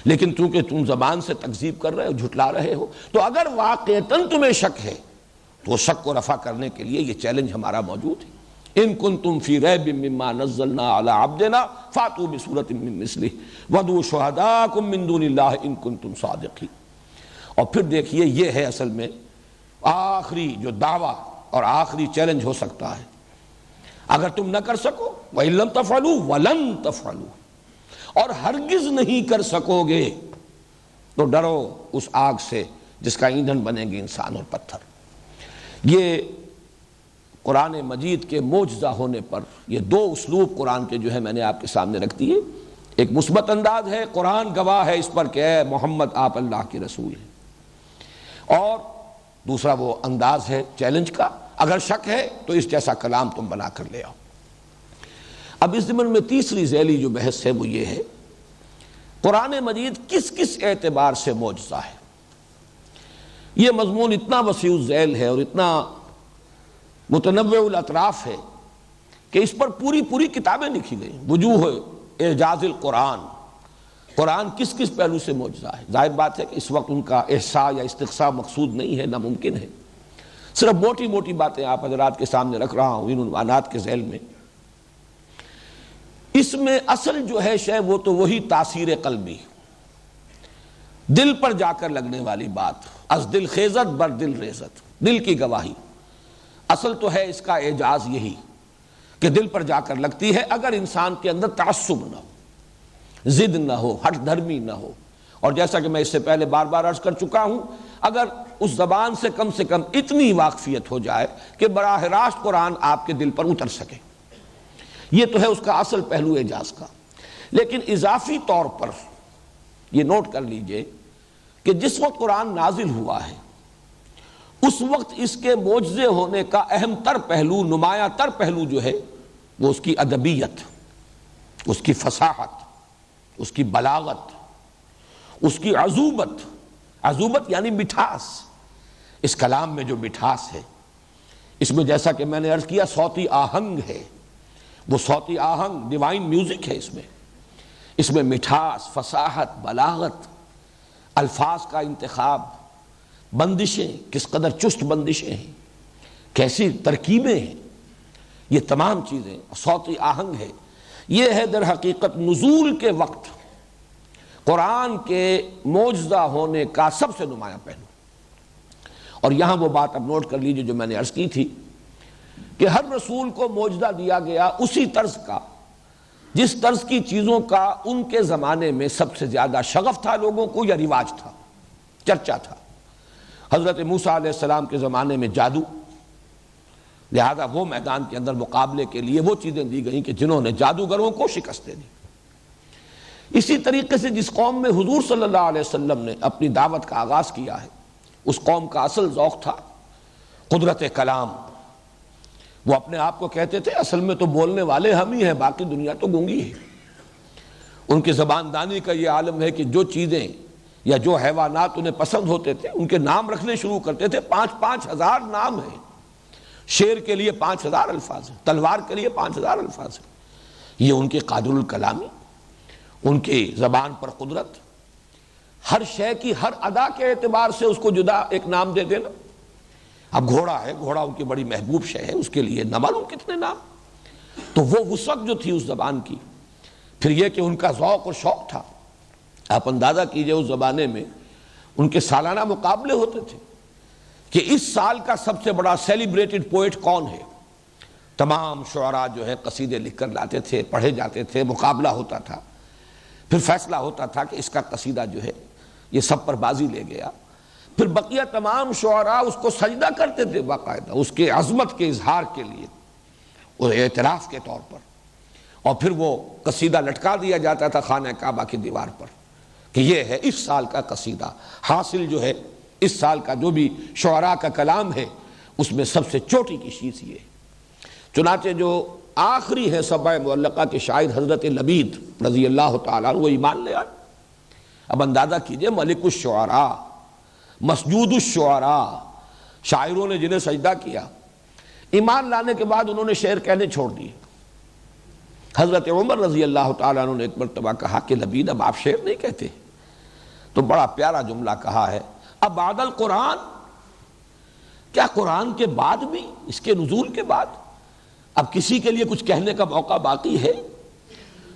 لیکن چونکہ تم زبان سے تکذیب کر رہے ہو، جھٹلا رہے ہو، تو اگر واقعتاً تمہیں شک ہے تو شک کو رفع کرنے کے لیے یہ چیلنج ہمارا موجود ہے۔ ان کنتم فی ریب مما نزلنا علی عبدنا فاتوا بسورۃ من مثلہ وادعوا شہداءکم من دون اللہ ان کنتم صادقین۔ اور پھر دیکھیے یہ ہے اصل میں آخری جو دعویٰ اور آخری چیلنج ہو سکتا ہے۔ اگر تم نہ کر سکو وَإِن لَمْ تَفْعَلُوا وَلَن تَفْعَلُوا، اور ہرگز نہیں کر سکو گے، تو ڈرو اس آگ سے جس کا ایندھن بنیں گے انسان اور پتھر۔ یہ قرآن مجید کے معجزہ ہونے پر یہ دو اسلوب قرآن کے جو ہے میں نے آپ کے سامنے رکھ دیے۔ ایک مثبت انداز ہے، قرآن گواہ ہے اس پر کہ اے محمد آپ اللہ کے رسول ہیں، اور دوسرا وہ انداز ہے چیلنج کا، اگر شک ہے تو اس جیسا کلام تم بنا کر لے آؤ۔ اب اس ضمن میں تیسری ذیلی جو بحث ہے وہ یہ ہے، قرآن مجید کس کس اعتبار سے معجزہ ہے۔ یہ مضمون اتنا وسیع الذیل ہے اور اتنا متنوع الاطراف ہے کہ اس پر پوری کتابیں لکھی گئی۔ وجوہ اعجاز القرآن، قرآن کس کس پہلو سے معجزہ ہے۔ ظاہر بات ہے کہ اس وقت ان کا احصاء یا استقصاء مقصود نہیں ہے، ناممکن ہے، صرف موٹی موٹی باتیں آپ حضرات کے سامنے رکھ رہا ہوں ان عنوانات کے ذیل میں۔ اس میں اصل جو ہے شے وہ تو وہی تاثیر قلبی، دل پر جا کر لگنے والی بات، از دل خیزت بر دل ریزت، دل کی گواہی۔ اصل تو ہے اس کا اعجاز یہی کہ دل پر جا کر لگتی ہے، اگر انسان کے اندر تعصب نہ ہو، ضد نہ ہو، ہٹ دھرمی نہ ہو، اور جیسا کہ میں اس سے پہلے بار بار عرض کر چکا ہوں، اگر اس زبان سے کم اتنی واقفیت ہو جائے کہ براہ راست قرآن آپ کے دل پر اتر سکے، یہ تو ہے اس کا اصل پہلو اعجاز کا۔ لیکن اضافی طور پر یہ نوٹ کر لیجئے کہ جس وقت قرآن نازل ہوا ہے اس وقت اس کے معجزے ہونے کا اہم تر پہلو، نمایاں تر پہلو جو ہے وہ اس کی ادبیت، اس کی فصاحت، اس کی بلاغت، اس کی عذوبت۔ عذوبت یعنی مٹھاس، اس کلام میں جو مٹھاس ہے، اس میں جیسا کہ میں نے عرض کیا صوتی آہنگ ہے، وہ صوتی آہنگ ڈیوائن میوزک ہے، اس میں مٹھاس، فصاحت، بلاغت، الفاظ کا انتخاب، بندشیں کس قدر چست بندشیں ہیں، کیسی ترکیبیں ہیں، یہ تمام چیزیں صوتی آہنگ ہے۔ یہ ہے در حقیقت نزول کے وقت قرآن کے معجزہ ہونے کا سب سے نمایاں پہلو۔ اور یہاں وہ بات اب نوٹ کر لیجیے جو میں نے عرض کی تھی کہ ہر رسول کو معجزہ دیا گیا اسی طرز کا جس طرز کی چیزوں کا ان کے زمانے میں سب سے زیادہ شغف تھا لوگوں کو، یا رواج تھا، چرچا تھا۔ حضرت موسیٰ علیہ السلام کے زمانے میں جادو، لہذا وہ میدان کے اندر مقابلے کے لیے وہ چیزیں دی گئیں کہ جنہوں نے جادوگروں کو شکست دے دی۔ اسی طریقے سے جس قوم میں حضور صلی اللہ علیہ وسلم نے اپنی دعوت کا آغاز کیا ہے، اس قوم کا اصل ذوق تھا قدرت کلام۔ وہ اپنے آپ کو کہتے تھے اصل میں تو بولنے والے ہم ہی ہیں، باقی دنیا تو گونگی ہے۔ ان کی زبان دانی کا یہ عالم ہے کہ جو چیزیں یا جو حیوانات انہیں پسند ہوتے تھے ان کے نام رکھنے شروع کرتے تھے۔ 5,000 نام ہیں، شیر کے لیے 5,000 الفاظ ہیں، تلوار کے لیے 5,000 الفاظ ہیں۔ یہ ان کی قادر الکلامی، ان کی زبان پر قدرت، ہر شے کی ہر ادا کے اعتبار سے اس کو جدا ایک نام دے دینا۔ اب گھوڑا ہے، گھوڑا ان کی بڑی محبوب شے ہے، اس کے لیے نہ معلوم کتنے نام۔ تو وہ وسعت جو تھی اس زبان کی، پھر یہ کہ ان کا ذوق اور شوق تھا۔ آپ اندازہ کیجئے اس زمانے میں ان کے سالانہ مقابلے ہوتے تھے کہ اس سال کا سب سے بڑا سیلیبریٹڈ پوئٹ کون ہے، تمام شعراء جو ہے قصیدے لکھ کر لاتے تھے، پڑھے جاتے تھے، مقابلہ ہوتا تھا، پھر فیصلہ ہوتا تھا کہ اس کا قصیدہ جو ہے یہ سب پر بازی لے گیا۔ پھر بقیہ تمام شعراء اس کو سجدہ کرتے تھے باقاعدہ اس کے عظمت کے اظہار کے لیے، اور اعتراف کے طور پر، اور پھر وہ قصیدہ لٹکا دیا جاتا تھا خانہ کعبہ کی دیوار پر کہ یہ ہے اس سال کا قصیدہ، حاصل جو ہے اس سال کا جو بھی شعراء کا کلام ہے اس میں سب سے چوٹی کی چیز یہ ہے۔ چنانچہ جو آخری ہے سبع معلقہ کے شاعر حضرت لبید رضی اللہ تعالیٰ عنہ، وہ ایمان لے آئے۔ اب اندازہ کیجئے، ملک الشعراء، مسجود الشعراء، شاعروں نے جنہیں سجدہ کیا، ایمان لانے کے بعد انہوں نے شعر کہنے چھوڑ دیے۔ حضرت عمر رضی اللہ تعالیٰ عنہ نے ایک مرتبہ کہا کہ لبید اب آپ شعر نہیں کہتے، تو بڑا پیارا جملہ کہا ہے، اب بعد القرآن، کیا قرآن کے بعد بھی، اس کے نزول کے بعد اب کسی کے لیے کچھ کہنے کا موقع باقی ہے؟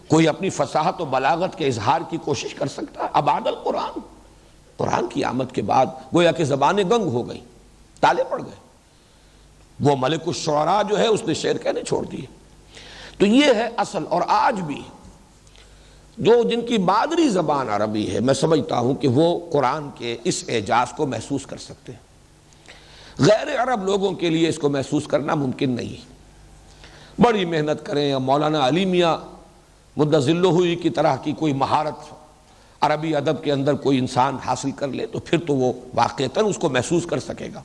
کوئی اپنی فصاحت و بلاغت کے اظہار کی کوشش کر سکتا ہے؟ اب بعد القرآن، قرآن کی آمد کے بعد گویا کہ زبانیں گنگ ہو گئیں، تالے پڑ گئے۔ وہ ملک الشعراء جو ہے اس نے شعر کہنے چھوڑ دیے۔ تو یہ ہے اصل۔ اور آج بھی جو جن کی مادری زبان عربی ہے، میں سمجھتا ہوں کہ وہ قرآن کے اس اعجاز کو محسوس کر سکتے ہیں، غیر عرب لوگوں کے لیے اس کو محسوس کرنا ممکن نہیں۔ بڑی محنت کریں، مولانا علی میاں مدظ ذلہ کی طرح کی کوئی مہارت عربی ادب کے اندر کوئی انسان حاصل کر لے تو پھر تو وہ واقعتاً اس کو محسوس کر سکے گا،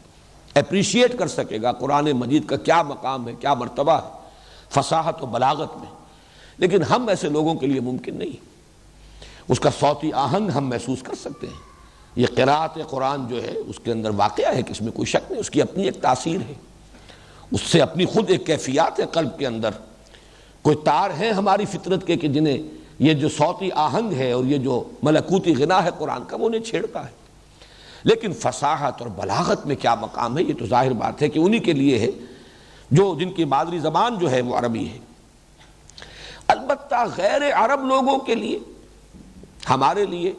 اپریشیٹ کر سکے گا قرآن مجید کا کیا مقام ہے، کیا مرتبہ ہے فصاحت و بلاغت میں۔ لیکن ہم ایسے لوگوں کے لیے ممکن نہیں۔ اس کا صوتی آہنگ ہم محسوس کر سکتے ہیں۔ یہ قراءت قرآن جو ہے اس کے اندر واقعہ ہے کہ اس میں کوئی شک نہیں، اس کی اپنی ایک تاثیر ہے، اس سے اپنی خود ایک کیفیات ہے قلب کے اندر۔ کوئی تار ہیں ہماری فطرت کے کہ جنہیں یہ جو صوتی آہنگ ہے اور یہ جو ملکوتی غنا ہے قرآن کا وہ انہیں چھیڑتا ہے۔ لیکن فصاحت اور بلاغت میں کیا مقام ہے، یہ تو ظاہر بات ہے کہ انہی کے لیے ہے جو جن کی مادری زبان جو ہے وہ عربی ہے۔ البتہ غیر عرب لوگوں کے لیے، ہمارے لیے،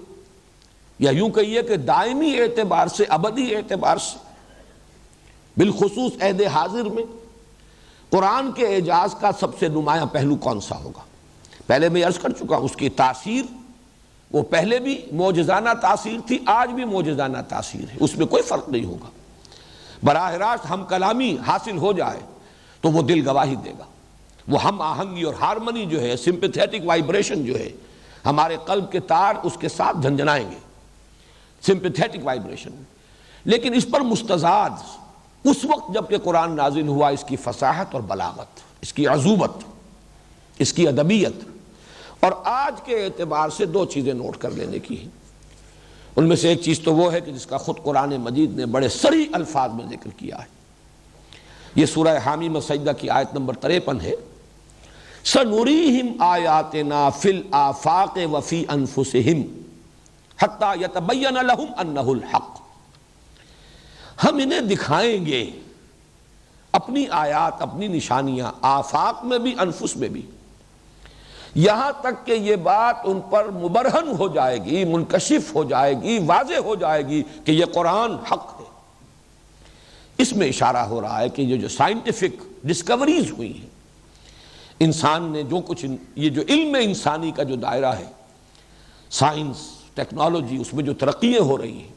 یا یوں کہیے کہ دائمی اعتبار سے، ابدی اعتبار سے، بالخصوص عہد حاضر میں قرآن کے اعجاز کا سب سے نمایاں پہلو کون سا ہوگا؟ پہلے میں عرض کر چکا ہوں اس کی تاثیر، وہ پہلے بھی معجزانہ تاثیر تھی، آج بھی معجزانہ تاثیر ہے، اس میں کوئی فرق نہیں ہوگا۔ براہ راست ہم کلامی حاصل ہو جائے تو وہ دل گواہی دے گا، وہ ہم آہنگی اور ہارمنی جو ہے، سمپیتھیٹک وائبریشن جو ہے، ہمارے قلب کے تار اس کے ساتھ جھنجھنائیں گے، سمپیتھیٹک وائبریشن۔ لیکن اس پر مستزاد اس وقت جب کہ قرآن نازل ہوا، اس کی فصاحت اور بلاغت، اس کی عذوبت، اس کی ادبیت، اور آج کے اعتبار سے دو چیزیں نوٹ کر لینے کی ہیں۔ ان میں سے ایک چیز تو وہ ہے کہ جس کا خود قرآن مجید نے بڑے صریح الفاظ میں ذکر کیا ہے، یہ سورہ حامیم سجدہ کی آیت نمبر 53 ہے، سَنُرِيهِمْ آیَاتِنَا فِي الْآفَاقِ وَفِي أَنفُسِهِمْ حَتَّى يَتَبَيَّنَ لَهُمْ أَنَّهُ الْحَقُّ۔ ہم انہیں دکھائیں گے اپنی آیات، اپنی نشانیاں، آفاق میں بھی انفس میں بھی، یہاں تک کہ یہ بات ان پر مبرہن ہو جائے گی، منکشف ہو جائے گی، واضح ہو جائے گی کہ یہ قرآن حق ہے۔ اس میں اشارہ ہو رہا ہے کہ یہ جو سائنٹیفک ڈسکوریز ہوئی ہیں، انسان نے جو کچھ، یہ جو علم انسانی کا جو دائرہ ہے، سائنس، ٹیکنالوجی، اس میں جو ترقیاں ہو رہی ہیں،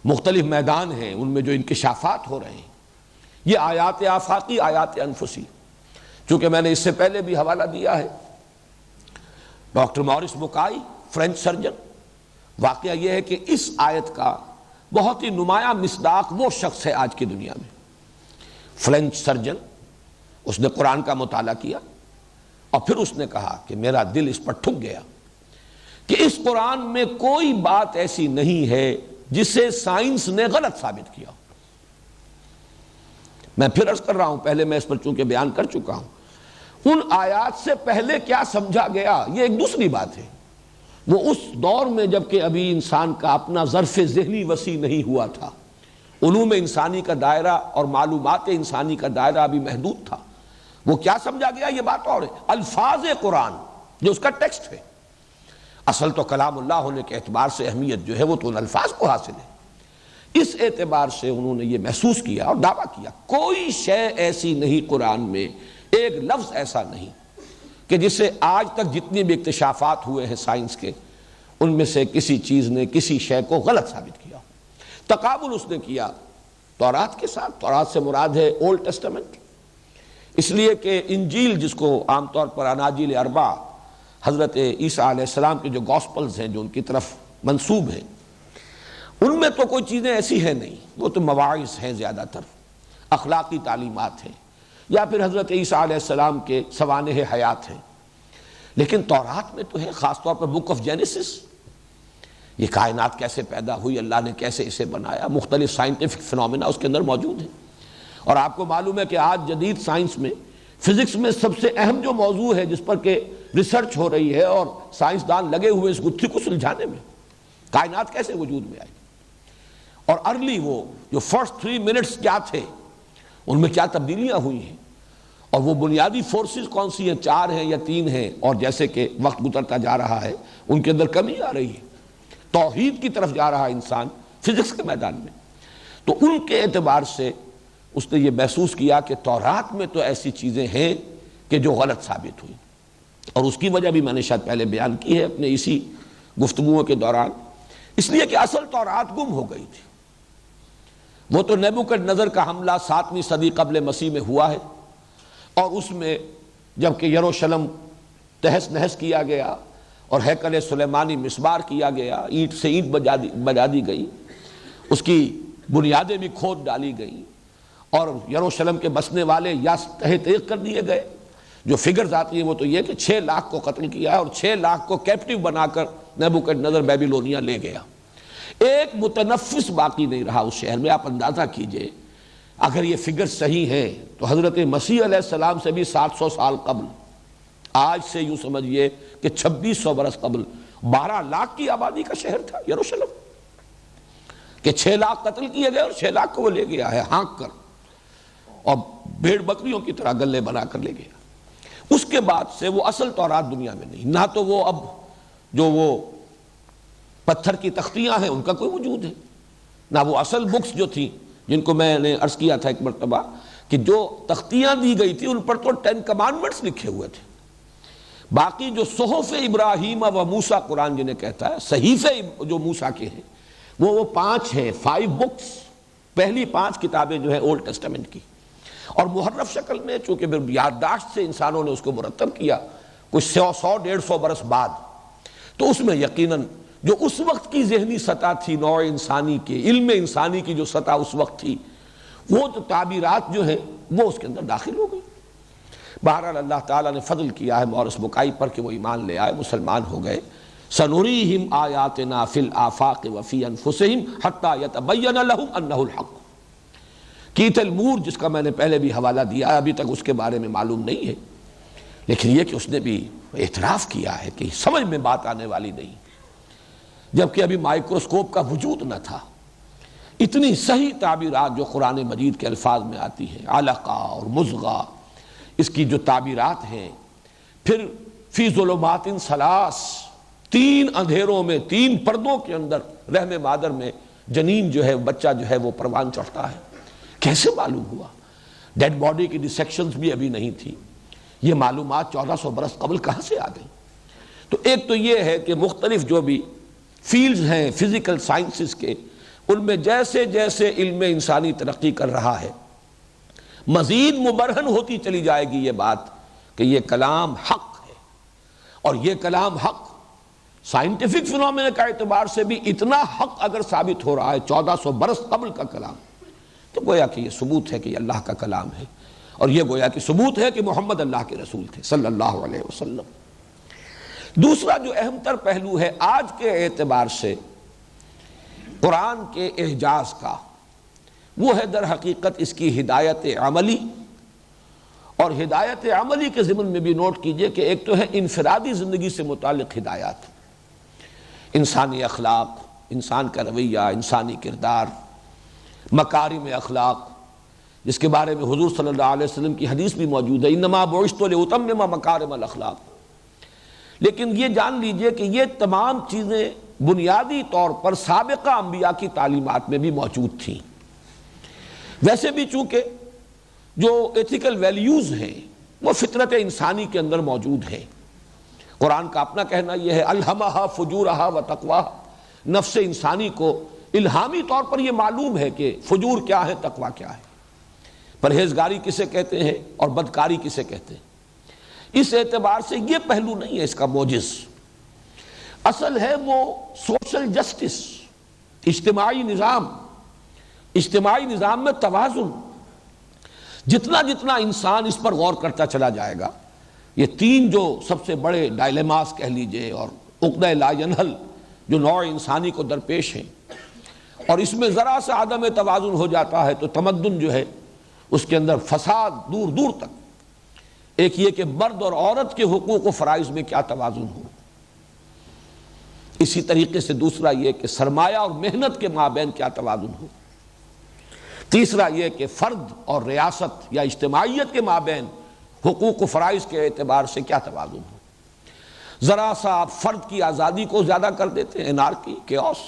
مختلف میدان ہیں ان میں جو انکشافات ہو رہے ہیں، یہ آیات آفاقی، آیات انفسی۔ چونکہ میں نے اس سے پہلے بھی حوالہ دیا ہے، ڈاکٹر مورس بکائی، فرینچ سرجن، واقعہ یہ ہے کہ اس آیت کا بہت ہی نمایاں مصداق وہ شخص ہے آج کی دنیا میں، فرینچ سرجن۔ اس نے قرآن کا مطالعہ کیا اور پھر اس نے کہا کہ میرا دل اس پر ٹھک گیا کہ اس قرآن میں کوئی بات ایسی نہیں ہے جسے سائنس نے غلط ثابت کیا۔ میں پھر عرض کر رہا ہوں، پہلے میں اس پر چونکہ بیان کر چکا ہوں، ان آیات سے پہلے کیا سمجھا گیا یہ ایک دوسری بات ہے۔ وہ اس دور میں جب کہ ابھی انسان کا اپنا ظرف ذہنی وسیع نہیں ہوا تھا، علوم انسانی کا دائرہ اور معلومات انسانی کا دائرہ ابھی محدود تھا، وہ کیا سمجھا گیا یہ بات اور ہے۔ الفاظ قرآن جو اس کا ٹیکسٹ ہے، اصل تو کلام اللہ ہونے کے اعتبار سے اہمیت جو ہے وہ تو ان الفاظ کو حاصل ہے۔ اس اعتبار سے انہوں نے یہ محسوس کیا اور دعویٰ کیا کوئی شے ایسی نہیں قرآن میں ایک لفظ ایسا نہیں کہ جسے آج تک جتنی بھی اکتشافات ہوئے ہیں سائنس کے، ان میں سے کسی چیز نے کسی شے کو غلط ثابت کیا۔ تقابل اس نے کیا تورات کے ساتھ۔ تورات سے مراد ہے اولڈ ٹیسٹمنٹ، اس لیے کہ انجیل جس کو عام طور پر اناجیل اربع حضرت عیسیٰ علیہ السلام کے جو گاسپلز ہیں جو ان کی طرف منسوب ہیں، ان میں تو کوئی چیزیں ایسی ہیں نہیں، وہ تو مواعظ ہیں، زیادہ تر اخلاقی تعلیمات ہیں، یا پھر حضرت عیسیٰ علیہ السلام کے سوانح حیات ہیں۔ لیکن تورات میں تو ہے، خاص طور پر بک آف جینیسس، یہ کائنات کیسے پیدا ہوئی، اللہ نے کیسے اسے بنایا، مختلف سائنٹیفک فنومینا اس کے اندر موجود ہیں۔ اور آپ کو معلوم ہے کہ آج جدید سائنس میں، فزکس میں سب سے اہم جو موضوع ہے جس پر کہ ریسرچ ہو رہی ہے اور سائنسدان لگے ہوئے اس گتھی کو سلجھانے میں، کائنات کیسے وجود میں آئی، اور ارلی وہ جو فرسٹ 3 منٹس کیا تھے، ان میں کیا تبدیلیاں ہوئی ہیں، اور وہ بنیادی فورسز کون سی ہیں، 4 ہیں یا 3 ہیں، اور جیسے کہ وقت گزرتا جا رہا ہے ان کے اندر کمی آ رہی ہے، توحید کی طرف جا رہا ہے انسان فزکس کے میدان میں۔ تو ان کے اعتبار سے اس نے یہ محسوس کیا کہ تورات میں تو ایسی چیزیں ہیں کہ جو غلط ثابت ہوئی، اور اس کی وجہ بھی میں نے شاید پہلے بیان کی ہے اپنے اسی گفتگوؤں کے دوران، اس لیے کہ اصل تورات گم ہو گئی تھی۔ وہ تو نیبوکڈنضر کا حملہ 7ویں صدی قبل مسیح میں ہوا ہے، اور اس میں جب کہ یروشلم تہس نہس کیا گیا اور ہیکل سلیمانی مسمار کیا گیا، اینٹ سے اینٹ بجا دی گئی، اس کی بنیادیں بھی کھود ڈالی گئیں، اور یروشلم کے بسنے والے یا تہہ تیغ کر دیے گئے۔ جو فگرز آتی ہیں وہ تو یہ کہ 6 لاکھ کو قتل کیا ہے، اور 6 لاکھ کو کیپٹیو بنا کر نیبوکڈنضر بیبیلونیا لے گیا۔ ایک متنفس باقی نہیں رہا اس شہر میں۔ آپ اندازہ کیجئے اگر یہ فگر صحیح ہے تو حضرت مسیح علیہ السلام سے بھی 700 سال قبل، آج سے یوں سمجھئے کہ 2600 برس قبل، 12 لاکھ کی آبادی کا شہر تھا یروشلم، کہ 6 لاکھ قتل کیے گئے اور 6 لاکھ کو وہ لے گیا ہے ہانک کر، اور بھیڑ بکریوں کی طرح گلے بنا کر لے گیا۔ اس کے بعد سے وہ اصل تورات دنیا میں نہیں، نہ تو وہ اب جو وہ پتھر کی تختیاں ہیں ان کا کوئی وجود ہے، نہ وہ اصل بکس جو تھیں جن کو میں نے عرض کیا تھا ایک مرتبہ کہ جو تختیاں دی گئی تھی ان پر تو 10 کمانڈمنٹس لکھے ہوئے تھے۔ باقی جو صحف ابراہیم و موسیٰ قرآن جنہیں کہتا ہے، صحیفے جو موسیٰ کے ہیں وہ 5 ہیں، 5 بکس، پہلی 5 کتابیں جو ہیں اولڈ ٹیسٹمنٹ کی، اور محرف شکل میں، چونکہ یادداشت سے انسانوں نے اس کو مرتب کیا کچھ 100-150 برس بعد، تو اس میں یقیناً جو اس وقت کی ذہنی سطح تھی نوع انسانی کے، علم انسانی کی جو سطح اس وقت تھی، وہ تو تعبیرات جو ہیں وہ اس کے اندر داخل ہو گئی۔ بہرحال اللہ تعالیٰ نے فضل کیا ہے مورث بکائی پر کہ وہ ایمان لے آئے، مسلمان ہو گئے۔ سنریہم آیاتنا فی الآفاق وفی انفسہم حتی یتبین لہم انہ الحق۔ کیت المور جس کا میں نے پہلے بھی حوالہ دیا ہے، ابھی تک اس کے بارے میں معلوم نہیں ہے، لیکن یہ کہ اس نے بھی اعتراف کیا ہے کہ سمجھ میں بات آنے والی نہیں، جبکہ ابھی مائکروسکوپ کا وجود نہ تھا۔ اتنی صحیح تعبیرات جو قرآن مجید کے الفاظ میں آتی ہیں، علقہ اور مضغہ، اس کی جو تعبیرات ہیں، پھر فی ظلمات ثلاث، 3 اندھیروں میں، 3 پردوں کے اندر رحم مادر میں جنین جو ہے، بچہ جو ہے وہ پروان چڑھتا ہے۔ کیسے معلوم ہوا؟ ڈیڈ باڈی کی ڈسیکشنز بھی ابھی نہیں تھی، یہ معلومات 1400 برس قبل کہاں سے آ گئی؟ تو ایک تو یہ ہے کہ مختلف جو بھی فیلڈز ہیں فزیکل سائنسز کے، ان میں جیسے جیسے علم انسانی ترقی کر رہا ہے، مزید مبرہن ہوتی چلی جائے گی یہ بات کہ یہ کلام حق ہے، اور یہ کلام حق سائنٹیفک فنومینا کا اعتبار سے بھی اتنا حق اگر ثابت ہو رہا ہے 1400 برس قبل کا کلام، تو گویا کہ یہ ثبوت ہے کہ یہ اللہ کا کلام ہے، اور یہ گویا کہ ثبوت ہے کہ محمد اللہ کے رسول تھے صلی اللہ علیہ وسلم۔ دوسرا جو اہم تر پہلو ہے آج کے اعتبار سے قرآن کے اعجاز کا، وہ ہے در حقیقت اس کی ہدایت عملی، اور ہدایت عملی کے ضمن میں بھی نوٹ کیجئے کہ ایک تو ہے انفرادی زندگی سے متعلق ہدایات، انسانی اخلاق، انسان کا رویہ، انسانی کردار، مکارم اخلاق، جس کے بارے میں حضور صلی اللہ علیہ وسلم کی حدیث بھی موجود ہے، انما بعثت لاتمم مکارم الاخلاق۔ لیکن یہ جان لیجئے کہ یہ تمام چیزیں بنیادی طور پر سابقہ انبیاء کی تعلیمات میں بھی موجود تھیں۔ ویسے بھی چونکہ جو ایتھیکل ویلیوز ہیں وہ فطرت انسانی کے اندر موجود ہے۔ قرآن کا اپنا کہنا یہ ہے الہمہا فجورہا و تقواہا، نفس انسانی کو الہامی طور پر یہ معلوم ہے کہ فجور کیا ہے، تقویٰ کیا ہے، پرہیزگاری کسے کہتے ہیں اور بدکاری کسے کہتے ہیں۔ اس اعتبار سے یہ پہلو نہیں ہے اس کا موجز، اصل ہے وہ سوشل جسٹس، اجتماعی نظام میں توازن۔ جتنا جتنا انسان اس پر غور کرتا چلا جائے گا، یہ تین جو سب سے بڑے ڈائلیماس کہہ لیجئے اور عقدہ لا ینحل جو نوع انسانی کو درپیش ہیں، اور اس میں ذرا سا عدم توازن ہو جاتا ہے تو تمدن جو ہے اس کے اندر فساد دور دور تک۔ ایک یہ کہ مرد اور عورت کے حقوق و فرائض میں کیا توازن ہو، اسی طریقے سے دوسرا یہ کہ سرمایہ اور محنت کے مابین کیا توازن ہو، تیسرا یہ کہ فرد اور ریاست یا اجتماعیت کے مابین حقوق و فرائض کے اعتبار سے کیا توازن ہو۔ ذرا سا آپ فرد کی آزادی کو زیادہ کر دیتے ہیں، انارکی، کیوس،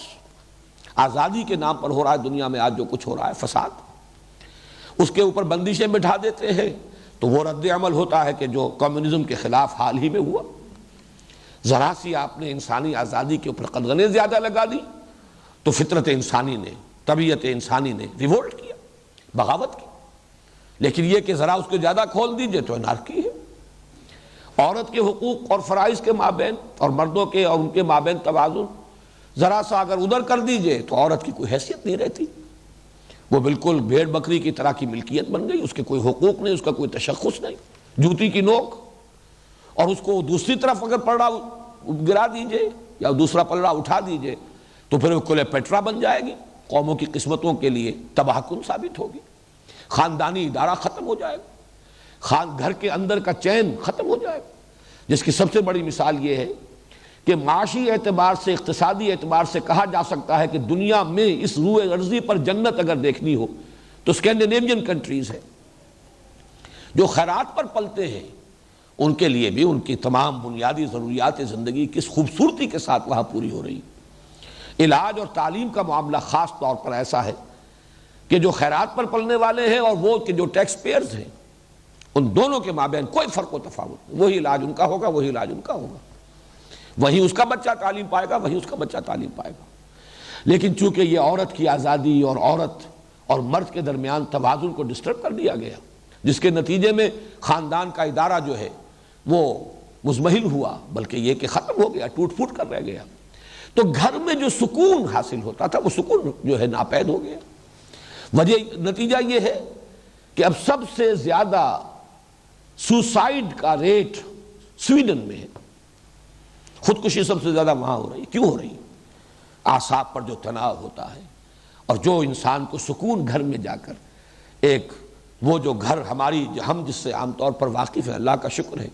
آزادی کے نام پر ہو رہا ہے دنیا میں آج جو کچھ ہو رہا ہے، فساد، اس کے اوپر بندشیں بٹھا دیتے ہیں تو وہ رد عمل ہوتا ہے کہ جو کمیونزم کے خلاف حال ہی میں ہوا۔ ذرا سی آپ نے انسانی آزادی کے اوپر قدغنیں زیادہ لگا دی تو فطرت انسانی نے، طبیعت انسانی نے ریوولٹ کیا، بغاوت کی۔ لیکن یہ کہ ذرا اس کو زیادہ کھول دیجئے تو انارکی ہے۔ عورت کے حقوق اور فرائض کے مابین اور مردوں کے اور ان کے مابین توازن ذرا سا اگر ادھر کر دیجئے تو عورت کی کوئی حیثیت نہیں رہتی، وہ بالکل بھیڑ بکری کی طرح کی ملکیت بن گئی، اس کے کوئی حقوق نہیں، اس کا کوئی تشخص نہیں، جوتی کی نوک۔ اور اس کو دوسری طرف اگر پلڑا گرا دیجئے یا دوسرا پلڑا اٹھا دیجئے تو پھر وہ کلیوپیٹرا بن جائے گی، قوموں کی قسمتوں کے لیے تباہ کن ثابت ہوگی، خاندانی ادارہ ختم ہو جائے گا، گھر کے اندر کا چین ختم ہو جائے گا۔ جس کی سب سے بڑی مثال یہ ہے کہ معاشی اعتبار سے، اقتصادی اعتبار سے کہا جا سکتا ہے کہ دنیا میں اس روئے ارضی پر جنت اگر دیکھنی ہو تو اسکینڈینیوین کنٹریز ہے، جو خیرات پر پلتے ہیں ان کے لیے بھی ان کی تمام بنیادی ضروریات زندگی کس خوبصورتی کے ساتھ وہاں پوری ہو رہی۔ علاج اور تعلیم کا معاملہ خاص طور پر ایسا ہے کہ جو خیرات پر پلنے والے ہیں اور وہ کہ جو ٹیکس پیئرز ہیں، ان دونوں کے مابین کوئی فرق و تفاوت نہیں، وہی علاج ان کا ہوگا، وہی علاج ان کا ہوگا، وہی اس کا بچہ تعلیم پائے گا، وہی اس کا بچہ تعلیم پائے گا۔ لیکن چونکہ یہ عورت کی آزادی اور عورت اور مرد کے درمیان توازن کو ڈسٹرب کر دیا گیا، جس کے نتیجے میں خاندان کا ادارہ جو ہے وہ مزمحل ہوا، بلکہ یہ کہ ختم ہو گیا، ٹوٹ پھوٹ کر رہ گیا، تو گھر میں جو سکون حاصل ہوتا تھا وہ سکون جو ہے ناپید ہو گیا۔ وجہ نتیجہ یہ ہے کہ اب سب سے زیادہ سوسائیڈ کا ریٹ سویڈن میں ہے، خودکشی سب سے زیادہ وہاں ہو رہی ہے۔ کیوں ہو رہی ہے؟ اعصاب پر جو تناؤ ہوتا ہے، اور جو انسان کو سکون گھر میں جا کر ایک وہ جو گھر ہم جس سے عام طور پر واقف ہیں، اللہ کا شکر ہے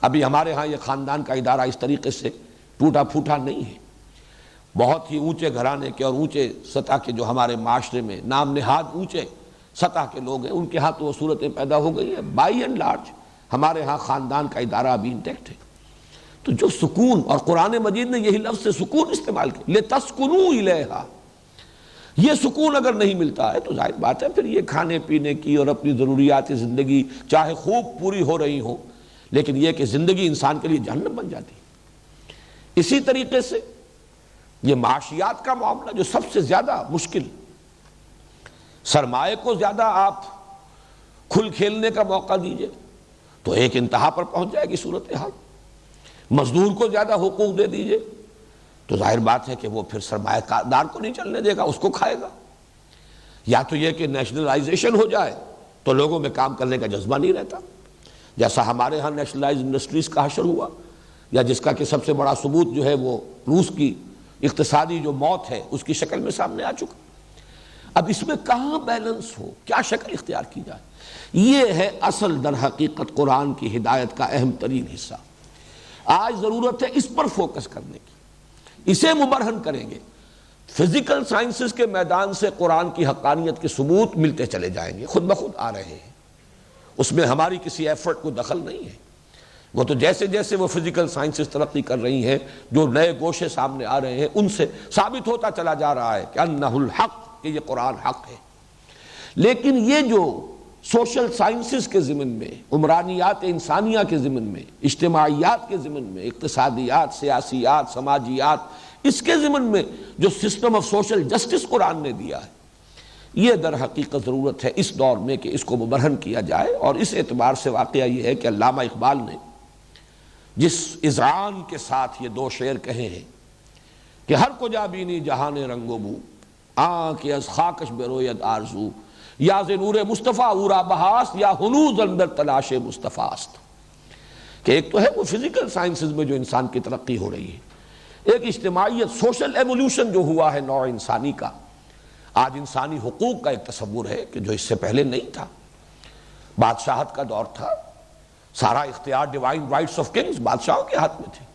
ابھی ہمارے ہاں یہ خاندان کا ادارہ اس طریقے سے ٹوٹا پھوٹا نہیں ہے۔ بہت ہی اونچے گھرانے کے اور اونچے سطح کے جو ہمارے معاشرے میں نام نہاد اونچے سطح کے لوگ ہیں، ان کے ہاں تو وہ صورتیں پیدا ہو گئی ہیں۔ بائی اینڈ لارج ہمارے ہاں خاندان کا ادارہ ابھی انٹیکٹ ہے۔ تو جو سکون، اور قرآن مجید نے یہی لفظ سے سکون استعمال کیا، لِتَسْكُنُوا إِلَيْهَا، یہ سکون اگر نہیں ملتا ہے تو ظاہر بات ہے پھر یہ کھانے پینے کی اور اپنی ضروریات زندگی چاہے خوب پوری ہو رہی ہوں، لیکن یہ کہ زندگی انسان کے لیے جہنم بن جاتی ہے۔ اسی طریقے سے یہ معاشیات کا معاملہ جو سب سے زیادہ مشکل، سرمایہ کو زیادہ آپ کھل کھیلنے کا موقع دیجئے تو ایک انتہا پر پہنچ جائے گی صورتحال، مزدور کو زیادہ حقوق دے دیجئے تو ظاہر بات ہے کہ وہ پھر سرمایہ دار کو نہیں چلنے دے گا، اس کو کھائے گا۔ یا تو یہ کہ نیشنلائزیشن ہو جائے تو لوگوں میں کام کرنے کا جذبہ نہیں رہتا، جیسا ہمارے ہاں نیشنلائز انڈسٹریز کا حشر ہوا، یا جس کا کہ سب سے بڑا ثبوت جو ہے وہ روس کی اقتصادی جو موت ہے اس کی شکل میں سامنے آ چکا۔ اب اس میں کہاں بیلنس ہو، کیا شکل اختیار کی جائے، یہ ہے اصل در حقیقت قرآن کی ہدایت کا اہم ترین حصہ۔ آج ضرورت ہے اس پر فوکس کرنے کی، اسے مبرہن کریں گے، فزیکل سائنسز کے میدان سے قرآن کی حقانیت کے ثبوت ملتے چلے جائیں گے، خود بخود آ رہے ہیں، اس میں ہماری کسی ایفرٹ کو دخل نہیں ہے۔ وہ تو جیسے جیسے وہ فزیکل سائنسز ترقی کر رہی ہیں، جو نئے گوشے سامنے آ رہے ہیں، ان سے ثابت ہوتا چلا جا رہا ہے کہ انہ الحق، کہ یہ قرآن حق ہے۔ لیکن یہ جو سوشل سائنسز کے ضمن میں، عمرانیات انسانیہ کے ضمن میں، اجتماعیات کے ضمن میں، اقتصادیات، سیاسیات، سماجیات، اس کے ضمن میں جو سسٹم آف سوشل جسٹس قرآن نے دیا ہے، یہ در حقیقت ضرورت ہے اس دور میں کہ اس کو مبرہن کیا جائے۔ اور اس اعتبار سے واقعہ یہ ہے کہ علامہ اقبال نے جس اذعان کے ساتھ یہ دو شعر کہے ہیں کہ ہر کجا بینی جہان رنگ و بو، آنکھ از خاکش بروید آرزو، یا ز نور مصطفیٰ اورا بہاست، یا ہنوز اندر تلاش مصطفیٰ است۔ کہ ایک تو ہے وہ فزیکل سائنسز میں جو انسان کی ترقی ہو رہی ہے، ایک اجتماعیت، سوشل ایولیوشن جو ہوا ہے نوع انسانی کا۔ آج انسانی حقوق کا ایک تصور ہے کہ جو اس سے پہلے نہیں تھا۔ بادشاہت کا دور تھا، سارا اختیار ڈیوائن رائٹس آف کنگز بادشاہوں کے ہاتھ میں تھے،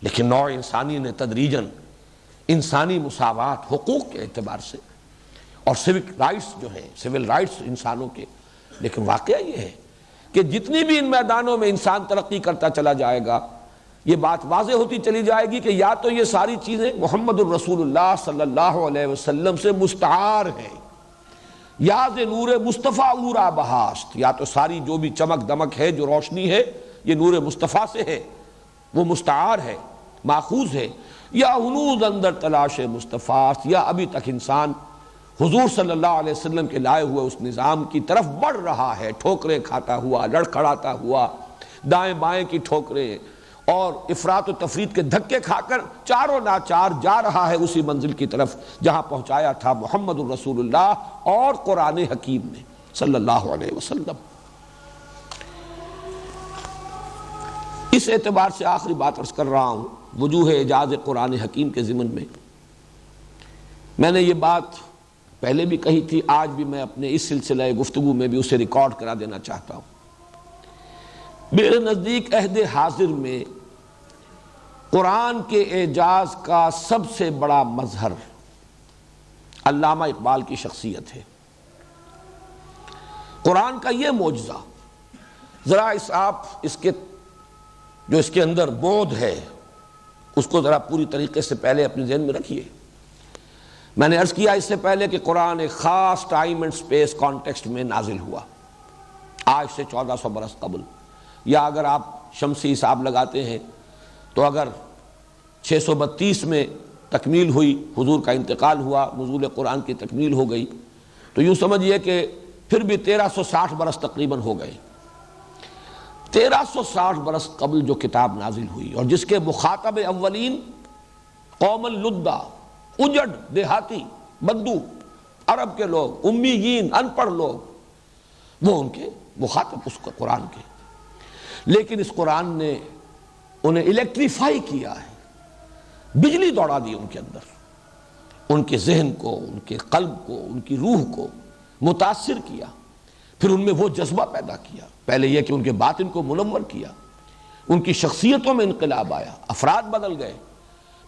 لیکن نوع انسانی نے تدریجاً انسانی مساوات، حقوق کے اعتبار سے اور سیوک رائٹس جو ہیں، سول رائٹس انسانوں کے، لیکن واقعہ یہ ہے کہ جتنی بھی ان میدانوں میں انسان ترقی کرتا چلا جائے گا، یہ بات واضح ہوتی چلی جائے گی کہ یا تو یہ ساری چیزیں محمد الرسول اللہ صلی اللہ علیہ وسلم سے مستعار ہیں، یا ز نور مصطفیٰ اورا بہاست، یا تو ساری جو بھی چمک دمک ہے، جو روشنی ہے، یہ نور مصطفیٰ سے ہے، وہ مستعار ہے، ماخوذ ہے، یا ہنوز اندر تلاش مصطفیٰ، یا ابھی تک انسان حضور صلی اللہ علیہ وسلم کے لائے ہوئے اس نظام کی طرف بڑھ رہا ہے، ٹھوکریں کھاتا ہوا، لڑکھڑاتا ہوا، دائیں بائیں کی ٹھوکریں اور افراط و تفریط کے دھکے کھا کر چاروں ناچار جا رہا ہے اسی منزل کی طرف جہاں پہنچایا تھا محمد الرسول اللہ اور قرآن حکیم نے صلی اللہ علیہ وسلم۔ اس اعتبار سے آخری بات عرض کر رہا ہوں وجوہ اعجاز قرآن حکیم کے ضمن میں نے یہ بات پہلے بھی کہی تھی، آج بھی میں اپنے اس سلسلہ گفتگو میں بھی اسے ریکارڈ کرا دینا چاہتا ہوں۔ میرے نزدیک عہد حاضر میں قرآن کے اعجاز کا سب سے بڑا مظہر علامہ اقبال کی شخصیت ہے۔ قرآن کا یہ معجزہ، ذرا آپ اس کے اندر بودھ ہے اس کو ذرا پوری طریقے سے پہلے اپنے ذہن میں رکھیے۔ میں نے عرض کیا اس سے پہلے کہ قرآن ایک خاص ٹائم اینڈ سپیس کانٹیکسٹ میں نازل ہوا، آج سے 1400 برس قبل، یا اگر آپ شمسی حساب لگاتے ہیں تو اگر 632 میں تکمیل ہوئی، حضور کا انتقال ہوا، نزول قرآن کی تکمیل ہو گئی، تو یوں سمجھیے کہ پھر بھی 1360 برس تقریباً ہو گئے۔ 1360 برس قبل جو کتاب نازل ہوئی اور جس کے مخاطب اولین قوم اللدہ، اجڑ دیہاتی بدو عرب کے لوگ، امیین ان پڑھ لوگ، وہ ان کے مخاطب اس قرآن کے، لیکن اس قرآن نے انہیں الیکٹریفائی کیا ہے، بجلی دوڑا دی ان کے اندر، ان کے ذہن کو، ان کے قلب کو، ان کی روح کو متاثر کیا، پھر ان میں وہ جذبہ پیدا کیا، پہلے یہ کہ ان کے باطن کو منور کیا، ان کی شخصیتوں میں انقلاب آیا، افراد بدل گئے،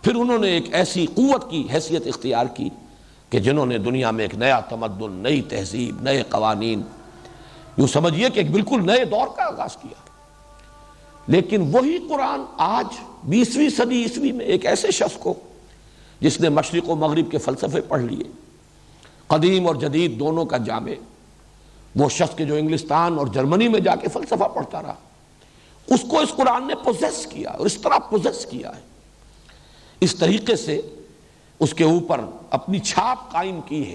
پھر انہوں نے ایک ایسی قوت کی حیثیت اختیار کی کہ جنہوں نے دنیا میں ایک نیا تمدن، نئی تہذیب، نئے قوانین، یوں سمجھیے کہ ایک بالکل نئے دور کا آغاز کیا۔ لیکن وہی قرآن آج 20ویں صدی عیسوی میں ایک ایسے شخص کو جس نے مشرق و مغرب کے فلسفے پڑھ لیے، قدیم اور جدید دونوں کا جامع، وہ شخص کے جو انگلستان اور جرمنی میں جا کے فلسفہ پڑھتا رہا، اس کو اس قرآن نے پوزیس کیا اور اس طرح پوزیس کیا ہے، اس طریقے سے اس کے اوپر اپنی چھاپ قائم کی ہے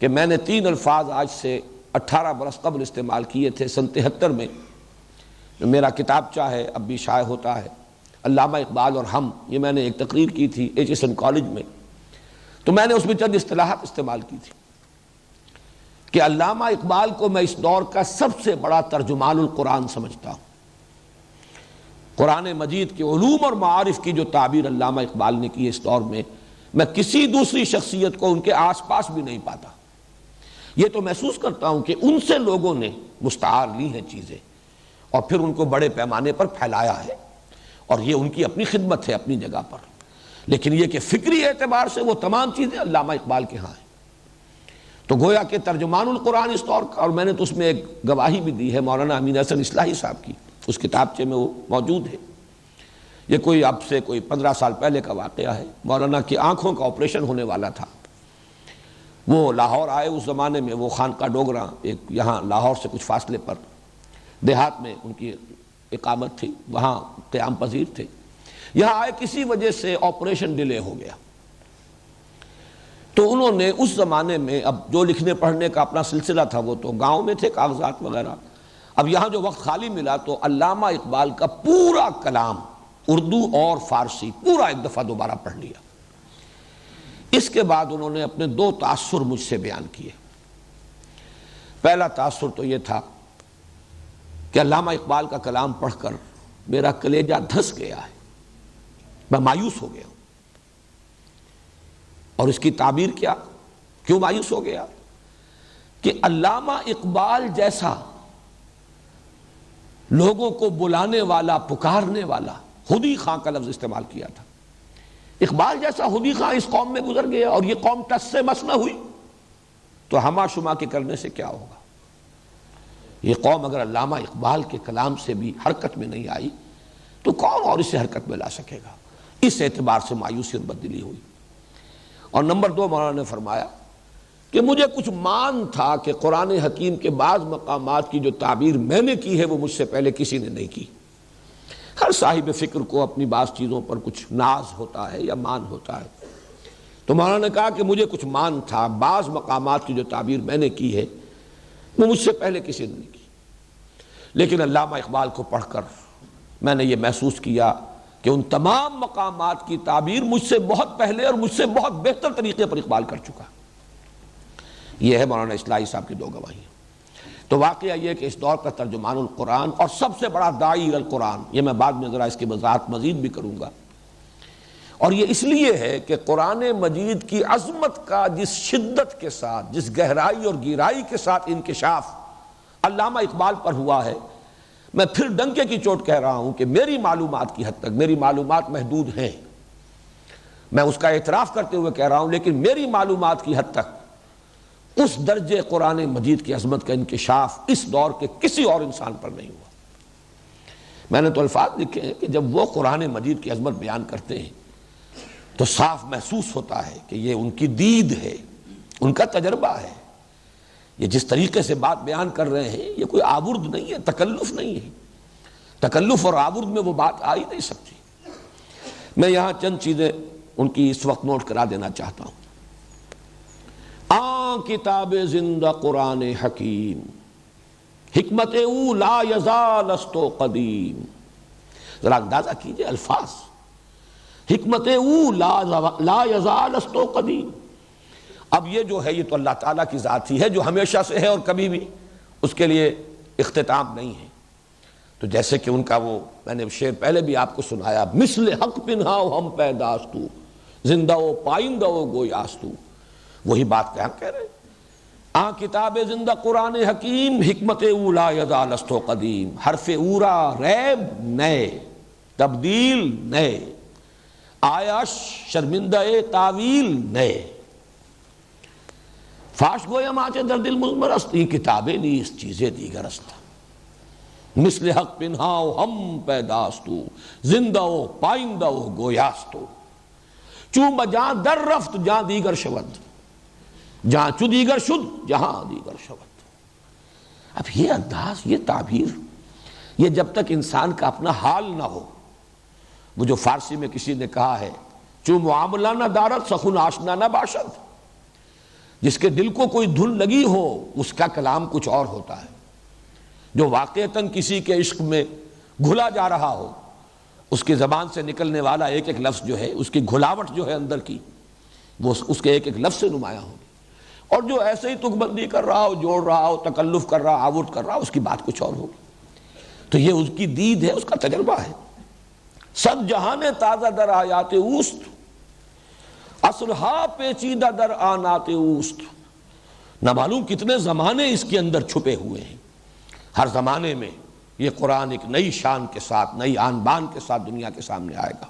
کہ میں نے 3 الفاظ آج سے 18 برس قبل استعمال کیے تھے۔ سن 73 میں جو میرا کتابچہ ہے اب بھی شائع ہوتا ہے، علامہ اقبال اور ہم، یہ میں نے ایک تقریر کی تھی ایچ کالج میں، تو میں نے اس میں چند اصطلاحات استعمال کی تھی کہ علامہ اقبال کو میں اس دور کا سب سے بڑا ترجمان القرآن سمجھتا ہوں۔ قرآن مجید کے علوم اور معارف کی جو تعبیر علامہ اقبال نے کی اس دور میں کسی دوسری شخصیت کو ان کے آس پاس بھی نہیں پاتا۔ یہ تو محسوس کرتا ہوں کہ ان سے لوگوں نے مستعار لی ہیں چیزیں اور پھر ان کو بڑے پیمانے پر پھیلایا ہے، اور یہ ان کی اپنی خدمت ہے اپنی جگہ پر، لیکن یہ کہ فکری اعتبار سے وہ تمام چیزیں علامہ اقبال کے ہاں ہیں۔ تو گویا کہ ترجمان القرآن اس دور کا، اور میں نے تو اس میں ایک گواہی بھی دی ہے مولانا امین حسن اصلاحی صاحب کی، اس کتابچے میں وہ موجود ہے۔ یہ کوئی اب سے 15 سال پہلے کا واقعہ ہے، مولانا کی آنکھوں کا آپریشن ہونے والا تھا، وہ لاہور آئے اس زمانے میں، وہ خانقاہ ڈوگراں ایک یہاں لاہور سے کچھ فاصلے پر دیہات میں ان کی اقامت تھی، وہاں قیام پذیر تھے. یہاں آئے، کسی وجہ سے آپریشن ڈیلے ہو گیا. تو انہوں نے اس زمانے میں، اب جو لکھنے پڑھنے کا اپنا سلسلہ تھا وہ تو گاؤں میں تھے، کاغذات وغیرہ. اب یہاں جو وقت خالی ملا تو علامہ اقبال کا پورا کلام اردو اور فارسی پورا ایک دفعہ دوبارہ پڑھ لیا. اس کے بعد انہوں نے اپنے 2 تاثر مجھ سے بیان کیے. پہلا تاثر تو یہ تھا کہ علامہ اقبال کا کلام پڑھ کر میرا کلیجہ دھس گیا ہے، میں مایوس ہو گیا ہوں. اور اس کی تعبیر کیا، کیوں مایوس ہو گیا؟ کہ علامہ اقبال جیسا لوگوں کو بلانے والا، پکارنے والا، خودی خواہ کا لفظ استعمال کیا تھا. اقبال جیسا خودی خواہ اس قوم میں گزر گیا اور یہ قوم ٹس سے مس نہ ہوئی تو ہما شما کے کرنے سے کیا ہوگا؟ یہ قوم اگر علامہ اقبال کے کلام سے بھی حرکت میں نہیں آئی تو کون اور اسے حرکت میں لا سکے گا؟ اس اعتبار سے مایوسی اور بددلی ہوئی. اور نمبر 2، مولانا نے فرمایا کہ مجھے کچھ مان تھا کہ قرآن حکیم کے بعض مقامات کی جو تعبیر میں نے کی ہے وہ مجھ سے پہلے کسی نے نہیں کی. ہر صاحب فکر کو اپنی بعض چیزوں پر کچھ ناز ہوتا ہے یا مان ہوتا ہے. تو مولانا نے کہا کہ مجھے کچھ مان تھا، بعض مقامات کی جو تعبیر میں نے کی ہے وہ مجھ سے پہلے کسی نے نہیں کی. لیکن علامہ اقبال کو پڑھ کر میں نے یہ محسوس کیا کہ ان تمام مقامات کی تعبیر مجھ سے بہت پہلے اور مجھ سے بہت بہتر طریقے پر اقبال کر چکا. یہ ہے مولانا اصلاحی صاحب کی 2 گواہیاں. تو واقعہ یہ کہ اس دور کا ترجمان القرآن اور سب سے بڑا داعی القرآن، یہ میں بعد میں ذرا اس کی وضاحت مزید بھی کروں گا. اور یہ اس لیے ہے کہ قرآن مجید کی عظمت کا جس شدت کے ساتھ، جس گہرائی اور گہرائی کے ساتھ انکشاف علامہ اقبال پر ہوا ہے، میں پھر ڈنکے کی چوٹ کہہ رہا ہوں کہ میری معلومات کی حد تک، میری معلومات محدود ہیں، میں اس کا اعتراف کرتے ہوئے کہہ رہا ہوں، لیکن میری معلومات کی حد تک اس درجے قرآن مجید کی عظمت کا انکشاف اس دور کے کسی اور انسان پر نہیں ہوا. میں نے تو الفاظ لکھے ہیں کہ جب وہ قرآن مجید کی عظمت بیان کرتے ہیں تو صاف محسوس ہوتا ہے کہ یہ ان کی دید ہے، ان کا تجربہ ہے. یہ جس طریقے سے بات بیان کر رہے ہیں یہ کوئی آورد نہیں ہے، تکلف نہیں ہے. تکلف اور آورد میں وہ بات آ ہی نہیں سکتی. میں یہاں چند چیزیں ان کی اس وقت نوٹ کرا دینا چاہتا ہوں. کتاب زندہ قرآن حکیم، حکمت او لا یزال است قدیم. ذرا اندازہ کیجئے الفاظ، حکمت او لا یزال است قدیم. اب یہ جو ہے یہ تو اللہ تعالیٰ کی ذات ہی ہے جو ہمیشہ سے ہے اور کبھی بھی اس کے لیے اختتام نہیں ہے. تو جیسے کہ ان کا وہ میں نے شعر پہلے بھی آپ کو سنایا، مثل حق پنہاؤ ہم پیداستو، زندہ و پائندہ و گویاستو. وہی بات کہہ رہے کتاب زندہ قرآن حکیم، حکمت اولا یزال است قدیم. حرف اورا ریب نئے، تبدیل نئے، آیا شرمندہ تعویل نئے. فاش گویم آچے در دل مزمر است، یہ کتابیں نیست چیزیں دیگر است. مثل حق پنہاؤ ہم پیداستو، زندہ و پائندہ و گویاستو. چون بجاں در رفت جاں دیگر شود، جہاں چو دیگر شد جہاں دیگر شود. اب یہ انداز، یہ تعبیر، یہ جب تک انسان کا اپنا حال نہ ہو، وہ جو فارسی میں کسی نے کہا ہے چو معاملہ نہ دارت سخن آشنا نہ باشد. جس کے دل کو کوئی دھن لگی ہو اس کا کلام کچھ اور ہوتا ہے. جو واقعتاً کسی کے عشق میں گھلا جا رہا ہو، اس کی زبان سے نکلنے والا ایک ایک لفظ جو ہے، اس کی گھلاوٹ جو ہے اندر کی، وہ اس کے ایک ایک لفظ سے نمایاں ہوگی. اور جو ایسے ہی تک بندی کر رہا ہو، جوڑ رہا ہو، تکلف کر رہا، آورد کر رہا، اس کی بات کچھ اور ہوگی. تو یہ اس کی دید ہے، اس کا تجربہ ہے. صد جہاں تازہ در آیات اوست، اصلہا پیچیدہ در آنات اوست. نہ معلوم کتنے زمانے اس کے اندر چھپے ہوئے ہیں. ہر زمانے میں یہ قرآن ایک نئی شان کے ساتھ، نئی آن بان کے ساتھ دنیا کے سامنے آئے گا.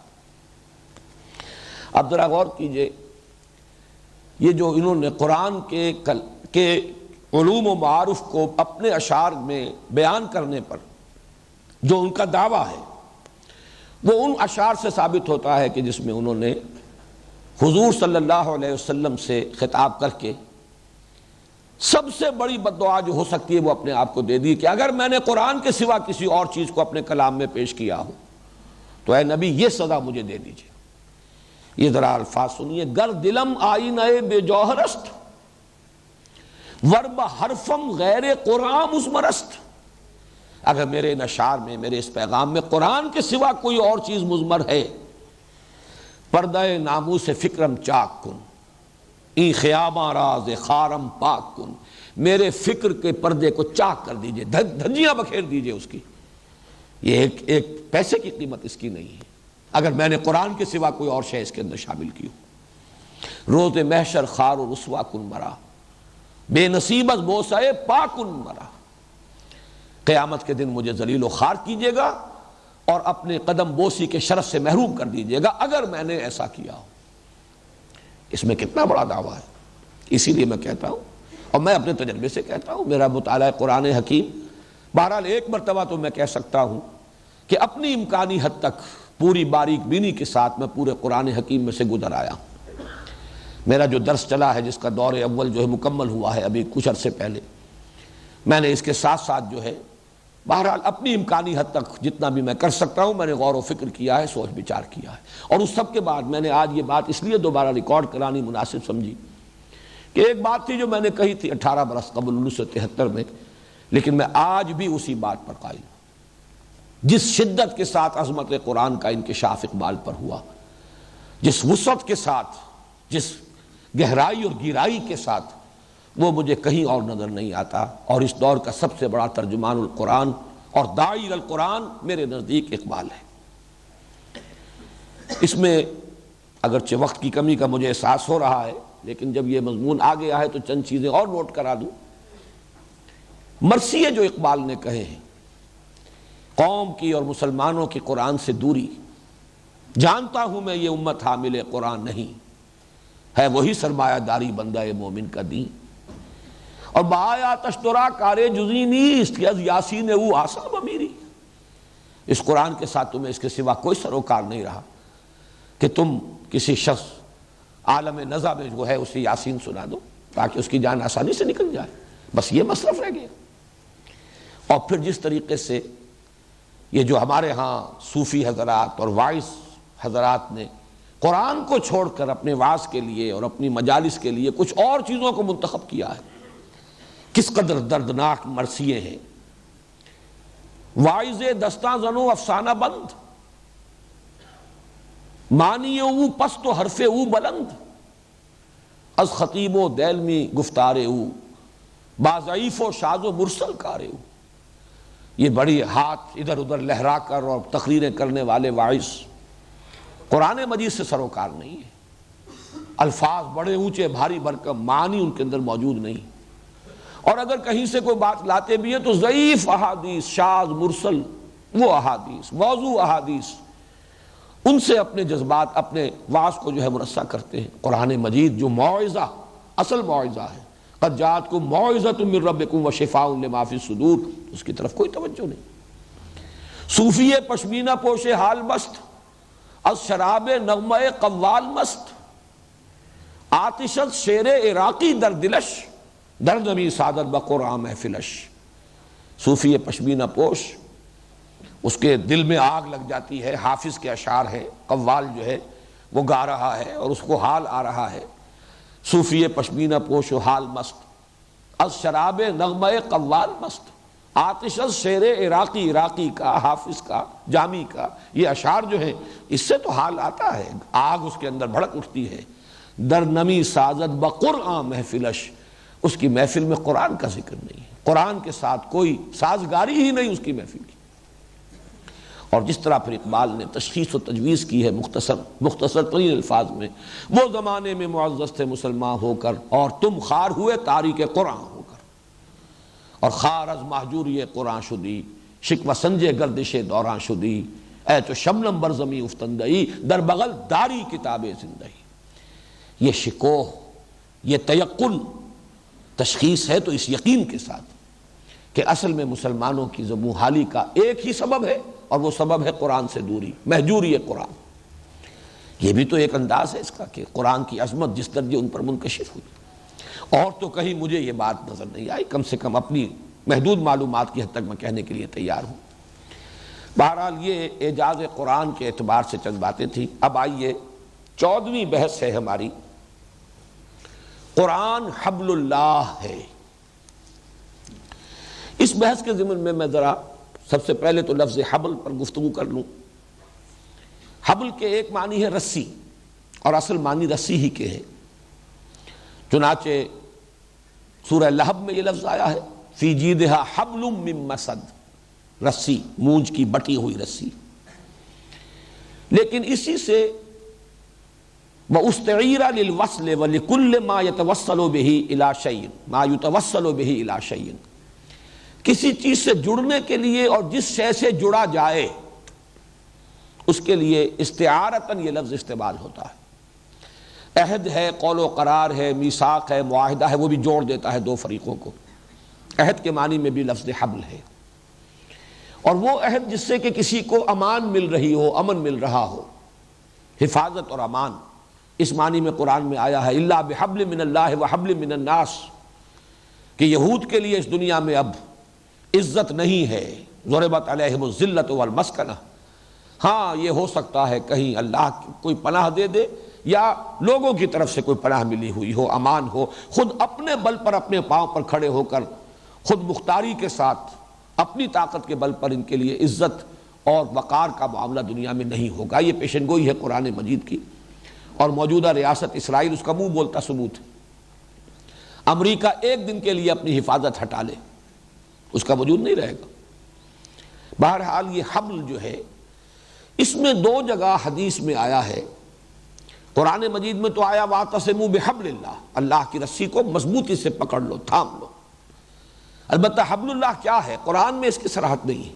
اب ذرا غور کیجئے، یہ جو انہوں نے قرآن کے علوم و معارف کو اپنے اشعار میں بیان کرنے پر جو ان کا دعویٰ ہے، وہ ان اشعار سے ثابت ہوتا ہے کہ جس میں انہوں نے حضور صلی اللہ علیہ وسلم سے خطاب کر کے سب سے بڑی بد دعا جو ہو سکتی ہے وہ اپنے آپ کو دے دی کہ اگر میں نے قرآن کے سوا کسی اور چیز کو اپنے کلام میں پیش کیا ہو تو اے نبی یہ سزا مجھے دے دیجئے۔ یہ ذرا الفاظ سنیے، گر دلم آئینہ بے جوہرست ورب حرفم غیر قرآن مزمرست۔ اگر میرے نشار میں، میرے اس پیغام میں قرآن کے سوا کوئی اور چیز مضمر ہے، پردہ ناموس فکرم چاک کن ای خیاباں راز خارم پاک کن، میرے فکر کے پردے کو چاک کر دیجئے، دھجیاں بکھیر دیجئے اس کی۔ یہ ایک پیسے کی قیمت اس کی نہیں ہے اگر میں نے قرآن کے سوا کوئی اور شے اس کے اندر شامل کی ہو۔ روز محشر خار و رسوا کن مرا بے نصیبت بوسائے پاکن مرا، قیامت کے دن مجھے ذلیل و خوار کیجیے گا اور اپنے قدم بوسی کے شرف سے محروم کر دیجیے گا اگر میں نے ایسا کیا ہو۔ اس میں کتنا بڑا دعویٰ ہے۔ اسی لیے میں کہتا ہوں، اور میں اپنے تجربے سے کہتا ہوں، میرا مطالعہ قرآن حکیم، بہرحال ایک مرتبہ تو میں کہہ سکتا ہوں کہ اپنی امکانی حد تک پوری باریک بینی کے ساتھ میں پورے قرآن حکیم میں سے گزر آیا ہوں۔ میرا جو درس چلا ہے، جس کا دور اول جو ہے مکمل ہوا ہے ابھی کچھ عرصے پہلے، میں نے اس کے ساتھ ساتھ جو ہے بہرحال اپنی امکانی حد تک جتنا بھی میں کر سکتا ہوں میں نے غور و فکر کیا ہے، سوچ بچار کیا ہے۔ اور اس سب کے بعد میں نے آج یہ بات اس لیے دوبارہ ریکارڈ کرانی مناسب سمجھی کہ ایک بات تھی جو میں نے کہی تھی 18 برس قبل 1973 میں، لیکن میں آج بھی اسی بات پر قائل ہوں۔ جس شدت کے ساتھ عظمت قرآن کا انکشاف اقبال پر ہوا، جس وسعت کے ساتھ، جس گہرائی اور گہرائی کے ساتھ، وہ مجھے کہیں اور نظر نہیں آتا۔ اور اس دور کا سب سے بڑا ترجمان القرآن اور داعی القرآن میرے نزدیک اقبال ہے۔ اس میں اگرچہ وقت کی کمی کا مجھے احساس ہو رہا ہے، لیکن جب یہ مضمون آ گیا ہے تو چند چیزیں اور نوٹ کرا دوں۔ مرثیے جو اقبال نے کہے ہیں، قوم کی اور مسلمانوں کی قرآن سے دوری، جانتا ہوں میں یہ امت حامل قرآن نہیں ہے، وہی سرمایہ داری بندہ مومن کا دین، اور بایا تشترا کارے جزی نیست یز یاسین او آسام امیری۔ اس قرآن کے ساتھ تمہیں اس کے سوا کوئی سروکار نہیں رہا کہ تم کسی شخص عالم نزع میں جو ہے اسے یاسین سنا دو تاکہ اس کی جان آسانی سے نکل جائے، بس یہ مصرف رہ گیا۔ اور پھر جس طریقے سے یہ جو ہمارے ہاں صوفی حضرات اور وائس حضرات نے قرآن کو چھوڑ کر اپنے وعظ کے لیے اور اپنی مجالس کے لیے کچھ اور چیزوں کو منتخب کیا ہے، کس قدر دردناک مرثیے ہیں۔ واعظ دستاں زنو افسانہ بند معنی او پست و حرف او بلند از خطیب و دیلمی گفتار او با ضعیف و شاذ و مرسل کار او۔ یہ بڑی ہاتھ ادھر ادھر لہرا کر اور تقریریں کرنے والے واعظ قرآن مجید سے سروکار نہیں ہے۔ الفاظ بڑے اونچے بھاری بھرکم، معنی ان کے اندر موجود نہیں، اور اگر کہیں سے کوئی بات لاتے بھی ہیں تو ضعیف احادیث، شاذ مرسل وہ احادیث، موضوع احادیث، ان سے اپنے جذبات، اپنے وعظ کو جو ہے مرصع کرتے ہیں۔ قرآن مجید جو موعظہ، اصل موعظہ ہے، قد جاءتکم موعظۃ من ربکم وشفاء لما فی الصدور، اس کی طرف کوئی توجہ نہیں۔ صوفی پشمینہ پوش حال مست از شراب نغمہ قوال مست آتشت شیر عراقی در دلش در نمی سعادت بقرآن محفلش۔ صوفی پشمینہ پوش، اس کے دل میں آگ لگ جاتی ہے، حافظ کے اشعار ہیں، قوال جو ہے وہ گا رہا ہے اور اس کو حال آ رہا ہے۔ صوفی پشمینہ پوش و حال مست از شراب نغمہ قوال مست آتش از شیر عراقی، عراقی کا، حافظ کا، جامی کا یہ اشعار جو ہیں اس سے تو حال آتا ہے، آگ اس کے اندر بھڑک اٹھتی ہے۔ در نمی سازد بقرآن محفلش، اس کی محفل میں قرآن کا ذکر نہیں ہے، قرآن کے ساتھ کوئی سازگاری ہی نہیں اس کی محفل کی۔ اور جس طرح پھر اقبال نے تشخیص و تجویز کی ہے مختصر ترین الفاظ میں، وہ زمانے میں معزز تھے مسلمان ہو کر اور تم خار ہوئے تاریک قرآن ہو کر، اور خار از مہجوری قرآن شدی شکوہ سنجے گردش دوران شدی، اے تو شبنم بر زمیں افتندئی در بغل داری کتاب زندگی۔ یہ شکوہ، یہ تیقن تشخیص ہے تو اس یقین کے ساتھ کہ اصل میں مسلمانوں کی زبوں حالی کا ایک ہی سبب ہے، اور وہ سبب ہے قرآن سے دوری، مہجوری قرآن۔ یہ بھی تو ایک انداز ہے اس کا کہ قرآن کی عظمت جس درجے ان پر منکشف ہوئی، اور تو کہیں مجھے یہ بات نظر نہیں آئی، کم سے کم اپنی محدود معلومات کی حد تک میں کہنے کے لیے تیار ہوں۔ بہرحال یہ اعجاز قرآن کے اعتبار سے چند باتیں تھیں۔ اب آئیے 14ویں بحث ہے ہماری، قرآن حبل اللہ ہے۔ اس بحث کے ضمن میں ذرا سب سے پہلے تو لفظ حبل پر گفتگو کر لوں۔ حبل کے ایک معنی ہے رسی، اور اصل معنی رسی ہی کے ہے۔ چنانچہ سورہ لہب میں یہ لفظ آیا ہے، فی جیدہا حبل من مسد، رسی، مونج کی بٹی ہوئی رسی۔ لیکن اسی سے وَأُسْتَعِيرَ لِلْوَصْلِ وَلِكُلِّ مَا يَتَوَصَّلُ بِهِ إِلَى شَيْءٍ مَا يُتَوَصَّلُ بِهِ إِلَى شَيْءٍ، کسی چیز سے جڑنے کے لیے اور جس شے سے جڑا جائے اس کے لیے استعارتاً یہ لفظ استعمال ہوتا ہے۔ عہد ہے، قول و قرار ہے، میثاق ہے، معاہدہ ہے، وہ بھی جوڑ دیتا ہے دو فریقوں کو۔ عہد کے معنی میں بھی لفظ حبل ہے، اور وہ عہد جس سے کہ کسی کو امان مل رہی ہو، امن مل رہا ہو، حفاظت اور امان، اس معنی میں قرآن میں آیا ہے الا بحبل من اللہ وحبل من الناس، کہ یہود کے لیے اس دنیا میں اب عزت نہیں ہے، ضربت علیہم الذلۃ والمسکنہ۔ ہاں یہ ہو سکتا ہے کہیں اللہ کوئی پناہ دے دے، یا لوگوں کی طرف سے کوئی پناہ ملی ہوئی ہو، امان ہو، خود اپنے بل پر اپنے پاؤں پر کھڑے ہو کر خود مختاری کے ساتھ اپنی طاقت کے بل پر ان کے لیے عزت اور وقار کا معاملہ دنیا میں نہیں ہوگا۔ یہ پیشن گوئی ہے قرآن مجید کی، اور موجودہ ریاست اسرائیل اس کا منہ بولتا ثبوت ہے۔ امریکہ ایک دن کے لیے اپنی حفاظت ہٹا لے، اس کا وجود نہیں رہے گا۔ بہرحال یہ حبل جو ہے، اس میں دو جگہ حدیث میں آیا ہے۔ قرآن مجید میں تو آیا وَاعْتَصِمُوا بِحَبْلِ اللَّهِ، اللہ کی رسی کو مضبوطی سے پکڑ لو، تھام لو۔ البتہ حبل اللہ کیا ہے، قرآن میں اس کی صراحت نہیں ہے۔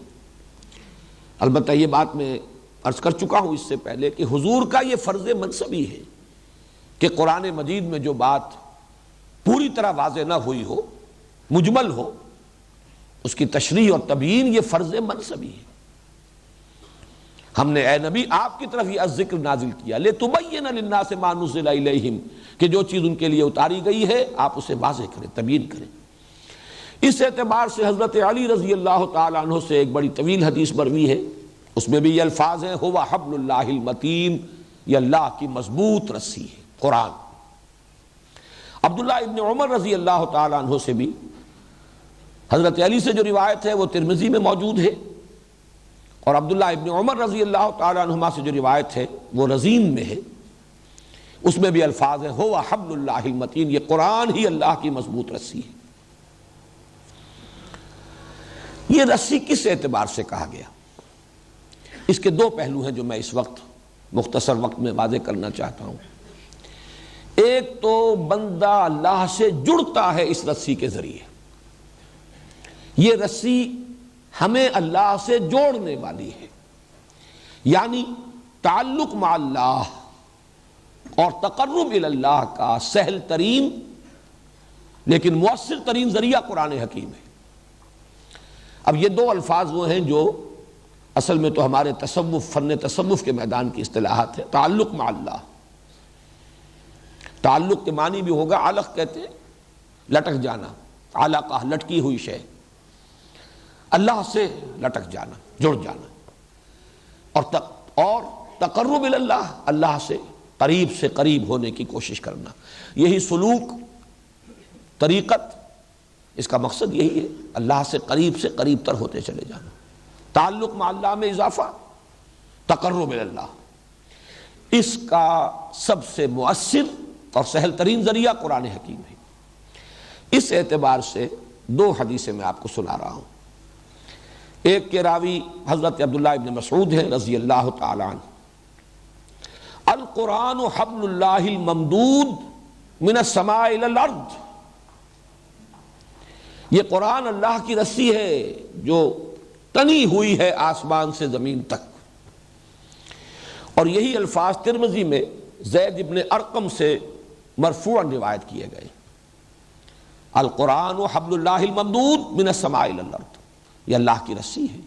البتہ یہ بات میں عرض کر چکا ہوں اس سے پہلے کہ حضور کا یہ فرض منصبی ہے کہ قرآن مجید میں جو بات پوری طرح واضح نہ ہوئی ہو، مجمل ہو، اس کی تشریح اور تبیین یہ فرض منصبی ہے۔ ہم نے اے نبی آپ کی طرف یہ ذکر نازل کیا لِتُبَيِّنَ لِلنَّاسِ مَا نُزِّلَ إِلَيْهِمْ، کہ جو چیز ان کے لیے اتاری گئی ہے آپ اسے واضح کریں، تبیین کریں۔ اس اعتبار سے حضرت علی رضی اللہ تعالیٰ عنہ سے ایک بڑی طویل حدیث مروی ہے، اس میں بھی یہ الفاظ ہیں ہوا حبل اللہ المتین، یہ اللہ کی مضبوط رسی ہے قرآن۔ عبداللہ ابن عمر رضی اللہ تعالیٰ عنہ سے بھی حضرت علی سے جو روایت ہے وہ ترمذی میں موجود ہے، اور عبداللہ ابن عمر رضی اللہ تعالیٰ عنہما سے جو روایت ہے وہ رزین میں ہے، اس میں بھی الفاظ ہیں ہوا حبل اللہ المتین، یہ قرآن ہی اللہ کی مضبوط رسی ہے۔ یہ رسی کس اعتبار سے کہا گیا؟ اس کے دو پہلو ہیں جو میں اس وقت مختصر وقت میں واضح کرنا چاہتا ہوں۔ ایک تو بندہ اللہ سے جڑتا ہے اس رسی کے ذریعے، یہ رسی ہمیں اللہ سے جوڑنے والی ہے، یعنی تعلق مع اللہ اور تقرب الی اللہ کا سہل ترین لیکن مؤثر ترین ذریعہ قرآن حکیم ہے۔ اب یہ دو الفاظ وہ ہیں جو اصل میں تو ہمارے تصوف، فن تصوف کے میدان کی اصطلاحات ہے۔ تعلق مع اللہ، تعلق کے معنی بھی ہوگا علق کہتے ہیں، لٹک جانا، علقہ لٹکی ہوئی شے، اللہ سے لٹک جانا، جڑ جانا، اور تقرب الی اللہ، اللہ سے قریب ہونے کی کوشش کرنا۔ یہی سلوک، طریقت، اس کا مقصد یہی ہے، اللہ سے قریب تر ہوتے چلے جانا۔ تعلق مع اللہ میں اضافہ، تقرب الی اللہ، اس کا سب سے مؤثر اور سہل ترین ذریعہ قرآن حکیم ہے۔ اس اعتبار سے دو حدیثیں میں آپ کو سنا رہا ہوں۔ ایک کے راوی حضرت عبداللہ ابن مسعود ہیں رضی اللہ تعالی عنہ، القرآن حبل اللہ الممدود من السماء الی الارض، یہ قرآن اللہ کی رسی ہے جو تنی ہوئی ہے آسمان سے زمین تک۔ اور یہی الفاظ ترمذی میں زید ابن ارقم سے مرفوعاً روایت کیے گئے، القرآن حبل اللہ الممدود من السماء الی الارض، یہ اللہ کی رسی ہے،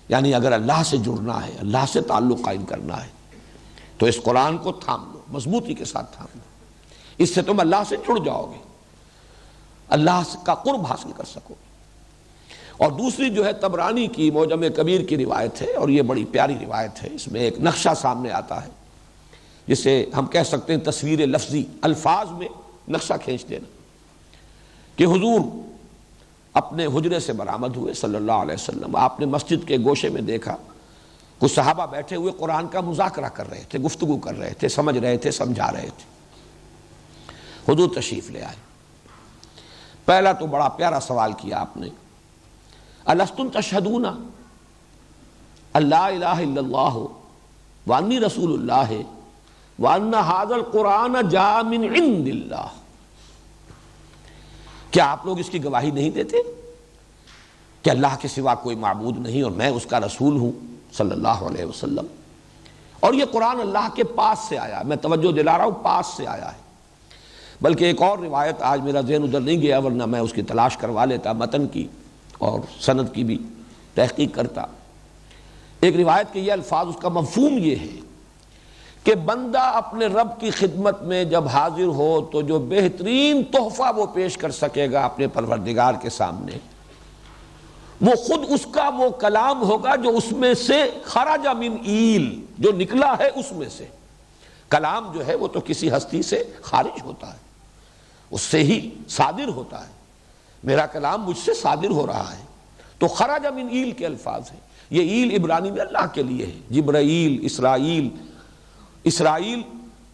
یعنی اگر اللہ سے جڑنا ہے، اللہ سے تعلق قائم کرنا ہے تو اس قرآن کو تھام لو، مضبوطی کے ساتھ تھام لو، اس سے تم اللہ سے جڑ جاؤ گے۔ اللہ کا قرب حاصل کر سکو۔ اور دوسری جو ہے طبرانی کی معجم کبیر کی روایت ہے، اور یہ بڑی پیاری روایت ہے، اس میں ایک نقشہ سامنے آتا ہے جسے ہم کہہ سکتے ہیں تصویر لفظی، الفاظ میں نقشہ کھینچ دینا، کہ حضور اپنے حجرے سے برآمد ہوئے صلی اللہ علیہ وسلم، آپ نے مسجد کے گوشے میں دیکھا کچھ صحابہ بیٹھے ہوئے قرآن کا مذاکرہ کر رہے تھے، گفتگو کر رہے تھے، سمجھ رہے تھے، سمجھا رہے تھے۔ حضور تشریف لے آئے، پہلا تو بڑا پیارا سوال کیا آپ نے، الستم تشہدون ان لا الہ الا اللہ وانی رسول اللہ وان ھذا القرآن جاء من عند اللہ، کیا آپ لوگ اس کی گواہی نہیں دیتے کہ اللہ کے سوا کوئی معبود نہیں اور میں اس کا رسول ہوں صلی اللہ علیہ وسلم، اور یہ قرآن اللہ کے پاس سے آیا ہے؟ میں توجہ دلا رہا ہوں، پاس سے آیا ہے۔ بلکہ ایک اور روایت، آج میرا ذہن ادھر نہیں گیا ورنہ میں اس کی تلاش کروا لیتا، متن کی اور سند کی بھی تحقیق کرتا۔ ایک روایت کے یہ الفاظ، اس کا مفہوم یہ ہے کہ بندہ اپنے رب کی خدمت میں جب حاضر ہو تو جو بہترین تحفہ وہ پیش کر سکے گا اپنے پروردگار کے سامنے، وہ خود اس کا وہ کلام ہوگا جو اس میں سے خرج من ایل، جو نکلا ہے اس میں سے۔ کلام جو ہے وہ تو کسی ہستی سے خارج ہوتا ہے، اس سے ہی صادر ہوتا ہے، میرا کلام مجھ سے صادر ہو رہا ہے، تو خرج من ایل کے الفاظ ہیں۔ یہ ایل عبرانی میں اللہ کے لیے ہے، جبرائیل، اسرائیل۔ اسرائیل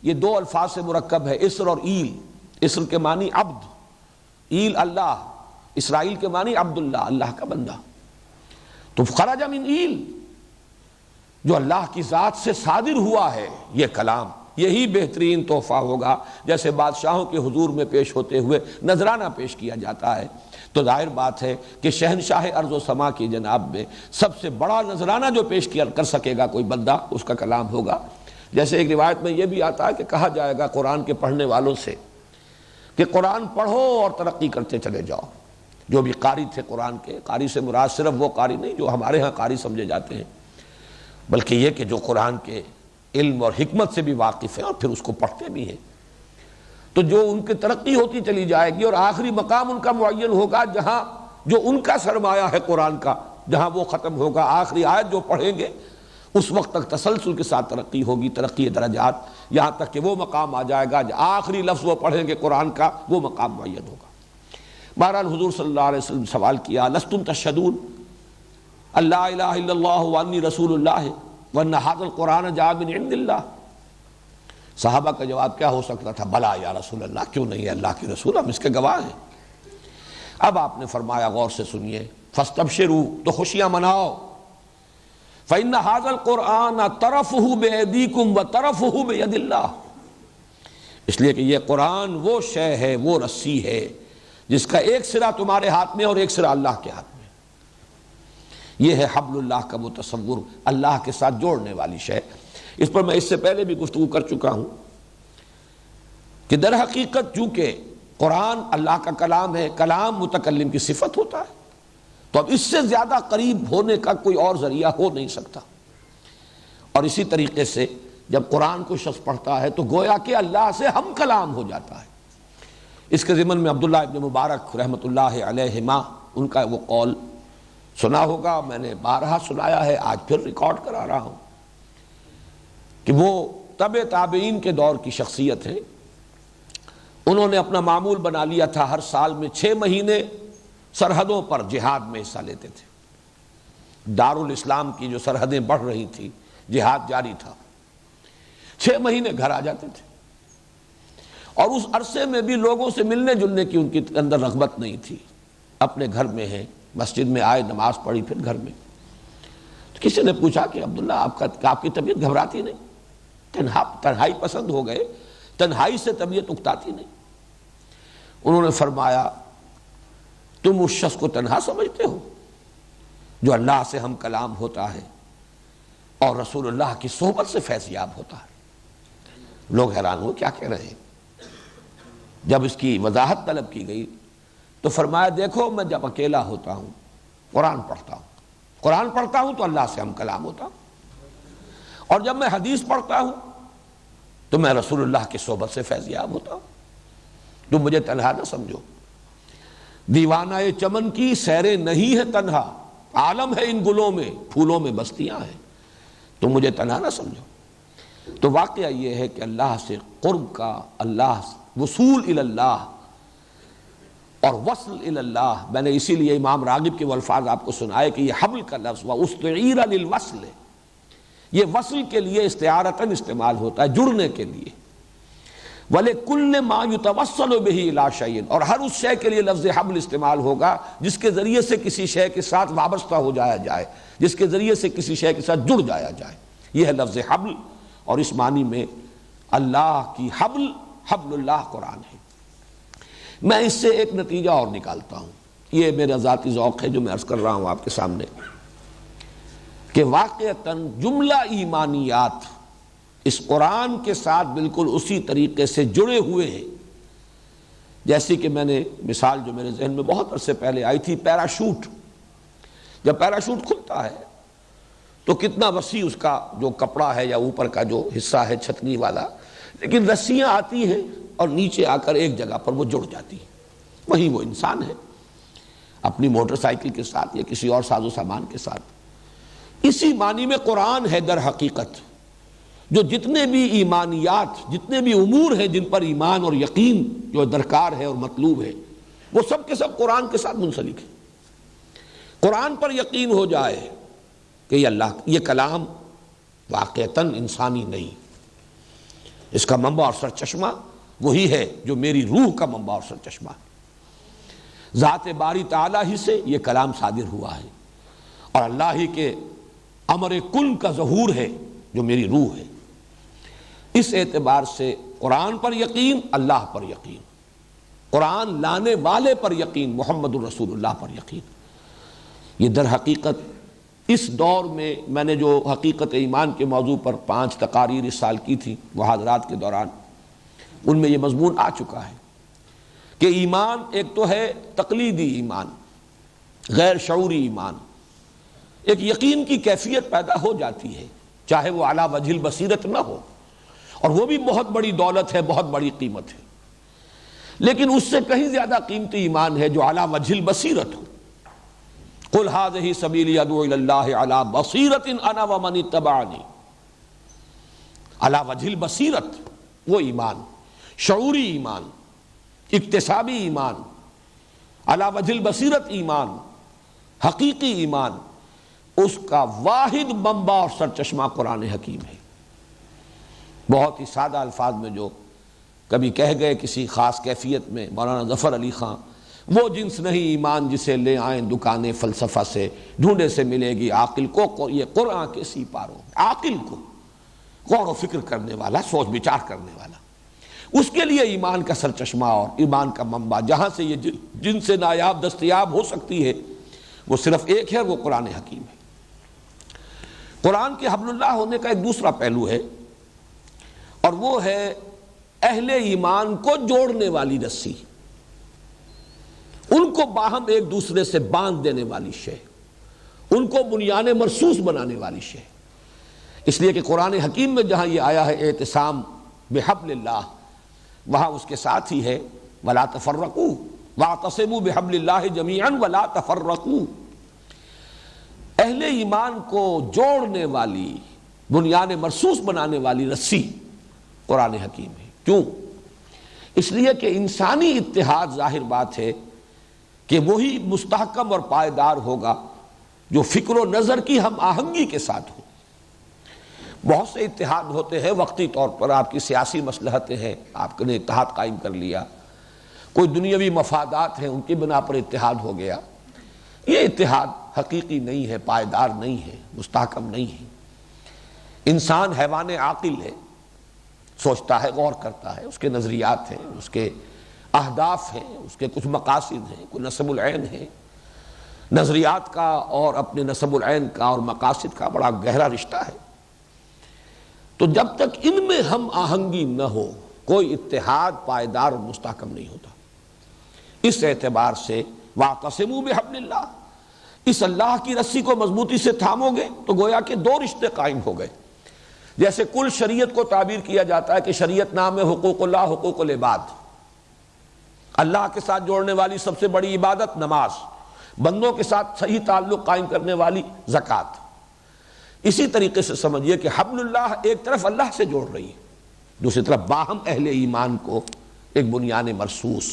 یہ دو الفاظ سے مرکب ہے، اسر اور ایل۔ اسر کے معنی عبد، ایل اللہ، اسرائیل کے معنی عبداللہ، اللہ کا بندہ۔ تو خرج من ایل، جو اللہ کی ذات سے صادر ہوا ہے یہ کلام، یہی بہترین تحفہ ہوگا۔ جیسے بادشاہوں کے حضور میں پیش ہوتے ہوئے نذرانہ پیش کیا جاتا ہے، تو ظاہر بات ہے کہ شہنشاہ ارض و سما کی جناب میں سب سے بڑا نذرانہ جو پیش کر سکے گا کوئی بندہ، اس کا کلام ہوگا۔ جیسے ایک روایت میں یہ بھی آتا ہے کہ کہا جائے گا قرآن کے پڑھنے والوں سے کہ قرآن پڑھو اور ترقی کرتے چلے جاؤ۔ جو بھی قاری تھے قرآن کے، قاری سے مراد صرف وہ قاری نہیں جو ہمارے ہاں قاری سمجھے جاتے ہیں، بلکہ یہ کہ جو قرآن کے علم اور حکمت سے بھی واقف ہیں اور پھر اس کو پڑھتے بھی ہیں، تو جو ان کی ترقی ہوتی چلی جائے گی اور آخری مقام ان کا معین ہوگا جہاں جو ان کا سرمایہ ہے قرآن کا، جہاں وہ ختم ہوگا، آخری آیت جو پڑھیں گے اس وقت تک تسلسل کے ساتھ ترقی ہوگی، ترقی درجات، یہاں تک کہ وہ مقام آ جائے گا آخری لفظ وہ پڑھیں گے قرآن کا، وہ مقام معین ہوگا۔ بہرحال حضور صلی اللہ علیہ وسلم سوال کیا، لستم تشہدون ان لا الہ الا اللہ وانی رسول اللہ وان ھذا القرآن جاء من عند اللہ۔ صحابہ کا جواب کیا ہو سکتا تھا؟ بلا یا رسول اللہ، کیوں نہیں ہے اللہ کے رسول، ہم اس کے گواہ ہیں۔ اب آپ نے فرمایا، غور سے سنیے، فاستبشروا، تو خوشیاں مناؤ، فإن ھذا القرآن طرفہ بأیدیکم وطرفہ بید اللہ، اس لیے کہ یہ قرآن وہ شے ہے، وہ رسی ہے جس کا ایک سرا تمہارے ہاتھ میں اور ایک سرا اللہ کے ہاتھ میں۔ یہ ہے حبل اللہ کا متصور، اللہ کے ساتھ جوڑنے والی شے۔ اس پر میں اس سے پہلے بھی گفتگو کر چکا ہوں کہ در حقیقت چونکہ قرآن اللہ کا کلام ہے، کلام متکلم کی صفت ہوتا ہے، تو اب اس سے زیادہ قریب ہونے کا کوئی اور ذریعہ ہو نہیں سکتا۔ اور اسی طریقے سے جب قرآن کو شخص پڑھتا ہے تو گویا کہ اللہ سے ہم کلام ہو جاتا ہے۔ اس کے ضمن میں عبداللہ ابن مبارک رحمۃ اللہ علیہما، ان کا وہ قول سنا ہوگا، میں نے بارہا سنایا ہے، آج پھر ریکارڈ کرا رہا ہوں، کہ وہ تبع تابعین کے دور کی شخصیت ہے۔ انہوں نے اپنا معمول بنا لیا تھا، ہر سال میں 6 مہینے سرحدوں پر جہاد میں حصہ لیتے تھے۔ دارالاسلام کی جو سرحدیں بڑھ رہی تھی، جہاد جاری تھا، 6 مہینے گھر آ جاتے تھے، اور اس عرصے میں بھی لوگوں سے ملنے جلنے کی ان کے اندر رغبت نہیں تھی۔ اپنے گھر میں ہیں، مسجد میں آئے، نماز پڑھی، پھر گھر میں۔ تو کسی نے پوچھا کہ عبداللہ آپ کی طبیعت گھبراتی نہیں؟ تنہائی پسند ہو گئے، تنہائی سے طبیعت اکتاتی نہیں؟ انہوں نے فرمایا، تم اس شخص کو تنہا سمجھتے ہو جو اللہ سے ہم کلام ہوتا ہے اور رسول اللہ کی صحبت سے فیض یاب ہوتا ہے؟ لوگ حیران ہوئے، کیا کہہ رہے ہیں؟ جب اس کی وضاحت طلب کی گئی تو فرمایا، دیکھو میں جب اکیلا ہوتا ہوں قرآن پڑھتا ہوں تو اللہ سے ہم کلام ہوتا ہوں، اور جب میں حدیث پڑھتا ہوں تو میں رسول اللہ کی صحبت سے فیض یاب ہوتا ہوں۔ تم مجھے تنہا نہ سمجھو۔ دیوانہ چمن کی سیریں نہیں ہے تنہا، عالم ہے ان گلوں میں، پھولوں میں بستیاں ہیں، تم مجھے تنہا نہ سمجھو۔ تو واقعہ یہ ہے کہ اللہ سے قرب کا، اللہ وصول اللہ اور وصل اللہ، میں نے اسی لیے امام راغب کے وہ الفاظ آپ کو سنائے کہ یہ حبل کا لفظ وَأُسْتُعِيرَ لِلْوَصْلِ، یہ وصل کے لیے استعارتاً استعمال ہوتا ہے، جڑنے کے لیے۔ وَلِكُلِّ مَا يُتَوَصَّلُ بِهِ إِلَىٰ شَيْءٍ، اور ہر اس شے کے لیے لفظ حبل استعمال ہوگا جس کے ذریعے سے کسی شے کے ساتھ وابستہ ہو جایا جائے، جس کے ذریعے سے کسی شے کے ساتھ جڑ جایا جائے، یہ ہے لفظ حبل۔ اور اس معنی میں اللہ کی حبل، حبل اللہ قرآن ہے۔ میں اس سے ایک نتیجہ اور نکالتا ہوں، یہ میرا ذاتی ذوق ہے جو میں عرض کر رہا ہوں آپ کے سامنے، کہ واقعتاً جملہ ایمانیات اس قرآن کے ساتھ بالکل اسی طریقے سے جڑے ہوئے ہیں جیسی کہ میں نے مثال جو میرے ذہن میں بہت عرصے پہلے آئی تھی، پیراشوٹ۔ جب پیراشوٹ کھلتا ہے تو کتنا وسیع اس کا جو کپڑا ہے یا اوپر کا جو حصہ ہے چھتنی والا، لیکن رسیاں آتی ہیں اور نیچے آ کر ایک جگہ پر وہ جڑ جاتی ہیں۔ وہی وہ انسان ہے اپنی موٹر سائیکل کے ساتھ یا کسی اور ساز و سامان کے ساتھ۔ اسی معنی میں قرآن ہے در حقیقت، جو جتنے بھی ایمانیات، جتنے بھی امور ہیں جن پر ایمان اور یقین جو درکار ہے اور مطلوب ہے، وہ سب کے سب قرآن کے ساتھ منسلک ہے۔ قرآن پر یقین ہو جائے کہ یہ اللہ، یہ کلام واقعتاً انسانی نہیں، اس کا منبع اور سرچشمہ وہی ہے جو میری روح کا منبع اور سرچشمہ ہے۔ ذات باری تعالیٰ ہی سے یہ کلام صادر ہوا ہے، اور اللہ ہی کے امر کن کا ظہور ہے جو میری روح ہے۔ اس اعتبار سے قرآن پر یقین، اللہ پر یقین، قرآن لانے والے پر یقین، محمد الرسول اللہ پر یقین، یہ در حقیقت اس دور میں نے جو حقیقت ایمان کے موضوع پر 5 تقاریر اس سال کی تھی محاضرات کے دوران، ان میں یہ مضمون آ چکا ہے کہ ایمان ایک تو ہے تقلیدی ایمان، غیر شعوری ایمان، ایک یقین کی کیفیت پیدا ہو جاتی ہے چاہے وہ علی وجہ البصیرت نہ ہو، اور وہ بھی بہت بڑی دولت ہے، بہت بڑی قیمت ہے، لیکن اس سے کہیں زیادہ قیمتی ایمان ہے جو علی وجہ البصیرت ہو۔ قل ھذہ سبیلی ادعو الی اللہ علی بصیرۃ انا ومن اتبعنی، علی وجہ البصیرت، وہ ایمان، شعوری ایمان، اکتسابی ایمان، علی وجہ البصیرت ایمان، حقیقی ایمان، اس کا واحد منبع اور سرچشمہ قرآن حکیم ہے۔ بہت ہی سادہ الفاظ میں جو کبھی کہہ گئے کسی خاص کیفیت میں مولانا ظفر علی خان، وہ جنس نہیں ایمان جسے لے آئیں دکانیں فلسفہ سے، ڈھونڈے سے ملے گی عاقل کو یہ قرآن کے سی پاروں، عاقل کو، غور و فکر کرنے والا، سوچ بچار کرنے والا، اس کے لیے ایمان کا سرچشمہ اور ایمان کا منبع جہاں سے یہ جن سے نایاب دستیاب ہو سکتی ہے وہ صرف ایک ہے، وہ قرآن حکیم ہے۔ قرآن کے حبل اللہ ہونے کا ایک دوسرا پہلو ہے، اور وہ ہے اہل ایمان کو جوڑنے والی رسی، ان کو باہم ایک دوسرے سے باندھ دینے والی شے، ان کو بنیان مرصوص بنانے والی شے۔ اس لیے کہ قرآن حکیم میں جہاں یہ آیا ہے اعتصام بحبل اللہ، وہاں اس کے ساتھ ہی ہے وَلَا تَفَرَّقُوا وَاعْتَصِمُوا بِحَبْلِ اللَّهِ جَمِيعًا وَلَا تَفَرَّقُوا، اہل ایمان کو جوڑنے والی، بنیان مرصوص بنانے والی رسی قرآن حکیم ہے۔ کیوں؟ اس لیے کہ انسانی اتحاد ظاہر بات ہے کہ وہی مستحکم اور پائیدار ہوگا جو فکر و نظر کی ہم آہنگی کے ساتھ ہو۔ بہت سے اتحاد ہوتے ہیں وقتی طور پر، آپ کی سیاسی مصلحتیں ہیں، آپ نے اتحاد قائم کر لیا، کوئی دنیاوی مفادات ہیں ان کی بنا پر اتحاد ہو گیا، یہ اتحاد حقیقی نہیں ہے، پائیدار نہیں ہے، مستحکم نہیں ہے۔ انسان حیوان عاقل ہے، سوچتا ہے، غور کرتا ہے، اس کے نظریات ہیں، اس کے اہداف ہیں، اس کے کچھ مقاصد ہیں، کوئی نصب العین ہے۔ نظریات کا اور اپنے نصب العین کا اور مقاصد کا بڑا گہرا رشتہ ہے۔ تو جب تک ان میں ہم آہنگی نہ ہو کوئی اتحاد پائیدار اور مستحکم نہیں ہوتا۔ اس اعتبار سے وَاعْتَصِمُوا بِحَبْلِ اللَّهِ، اس اللہ کی رسی کو مضبوطی سے تھامو گے تو گویا کہ 2 رشتے قائم ہو گئے۔ جیسے کل شریعت کو تعبیر کیا جاتا ہے کہ شریعت نام ہے حقوق اللہ، حقوق العباد، اللہ کے ساتھ جوڑنے والی سب سے بڑی عبادت نماز، بندوں کے ساتھ صحیح تعلق قائم کرنے والی زکوٰۃ۔ اسی طریقے سے سمجھیے کہ حبل اللہ ایک طرف اللہ سے جوڑ رہی ہے، دوسری طرف باہم اہل ایمان کو ایک بنیان مرصوص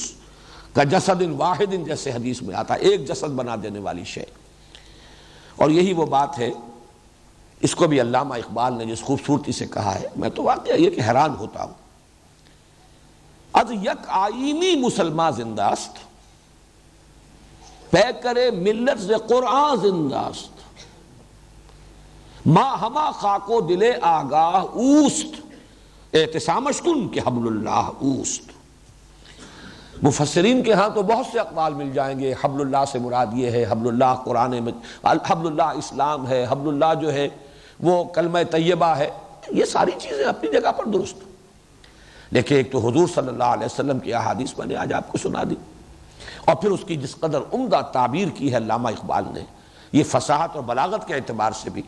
کا جسد واحد، جیسے حدیث میں آتا ہے، ایک جسد بنا دینے والی شے۔ اور یہی وہ بات ہے، اس کو بھی علامہ اقبال نے جس خوبصورتی سے کہا ہے، میں تو واقعہ یہ کہ حیران ہوتا ہوں، از یک آئینی مسلمہ زنداست، پے کرے ملت ز قرآن زنداست، ما ہما خاک و دل آگاہ اوست، اعتصامش کن کہ حبل اللہ اوست۔ مفسرین کے ہاں تو بہت سے اقوال مل جائیں گے، حبل اللہ سے مراد یہ ہے، حبل اللہ قرآن میں، حبل اللہ اسلام ہے، حبل اللہ جو ہے وہ کلمہ طیبہ ہے، یہ ساری چیزیں اپنی جگہ پر درست، لیکن ایک تو حضور صلی اللہ علیہ وسلم کی احادیث میں نے آج آپ کو سنا دی، اور پھر اس کی جس قدر عمدہ تعبیر کی ہے علامہ اقبال نے، یہ فصاحت اور بلاغت کے اعتبار سے بھی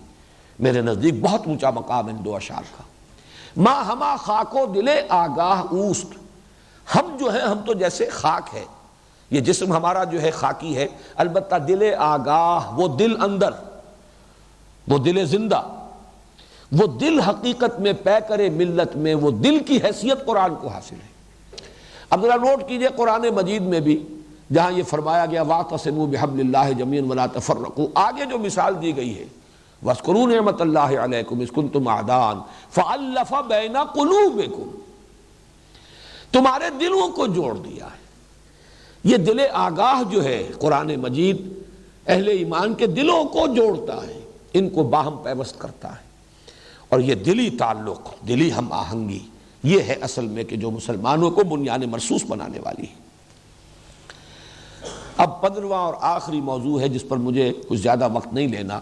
میرے نزدیک بہت اونچا مقام ان دو اشعار کا۔ ما ہما خاک و دل آگاہ اوست، ہم جو ہیں ہم تو جیسے خاک ہے، یہ جسم ہمارا جو ہے خاکی ہے، البتہ دل آگاہ، وہ دل اندر، وہ دل زندہ، وہ دل حقیقت میں پے کرے ملت میں، وہ دل کی حیثیت قرآن کو حاصل ہے۔ اب ذرا نوٹ کیجئے قرآن مجید میں بھی جہاں یہ فرمایا گیا وَاعْتَصِمُوا بِحَبْلِ اللَّهِ جَمِيعًا وَلَا تَفَرَّقُوا، آگے جو مثال دی گئی ہے وَاذْكُرُوا نِعْمَتَ اللَّهِ عَلَيْكُمْ إِذْ كُنْتُمْ أَعْدَاءً فَأَلَّفَ بَيْنَ قُلُوبِكُمْ، تمہارے دلوں کو جوڑ دیا ہے۔ یہ دل آگاہ جو ہے قرآن مجید اہل ایمان کے دلوں کو جوڑتا ہے، ان کو باہم پیوست کرتا ہے، اور یہ دلی تعلق، دلی ہم آہنگی، یہ ہے اصل میں کہ جو مسلمانوں کو بنیان مرصوص بنانے والی ہے۔ اب 15واں اور آخری موضوع ہے جس پر مجھے کچھ زیادہ وقت نہیں لینا،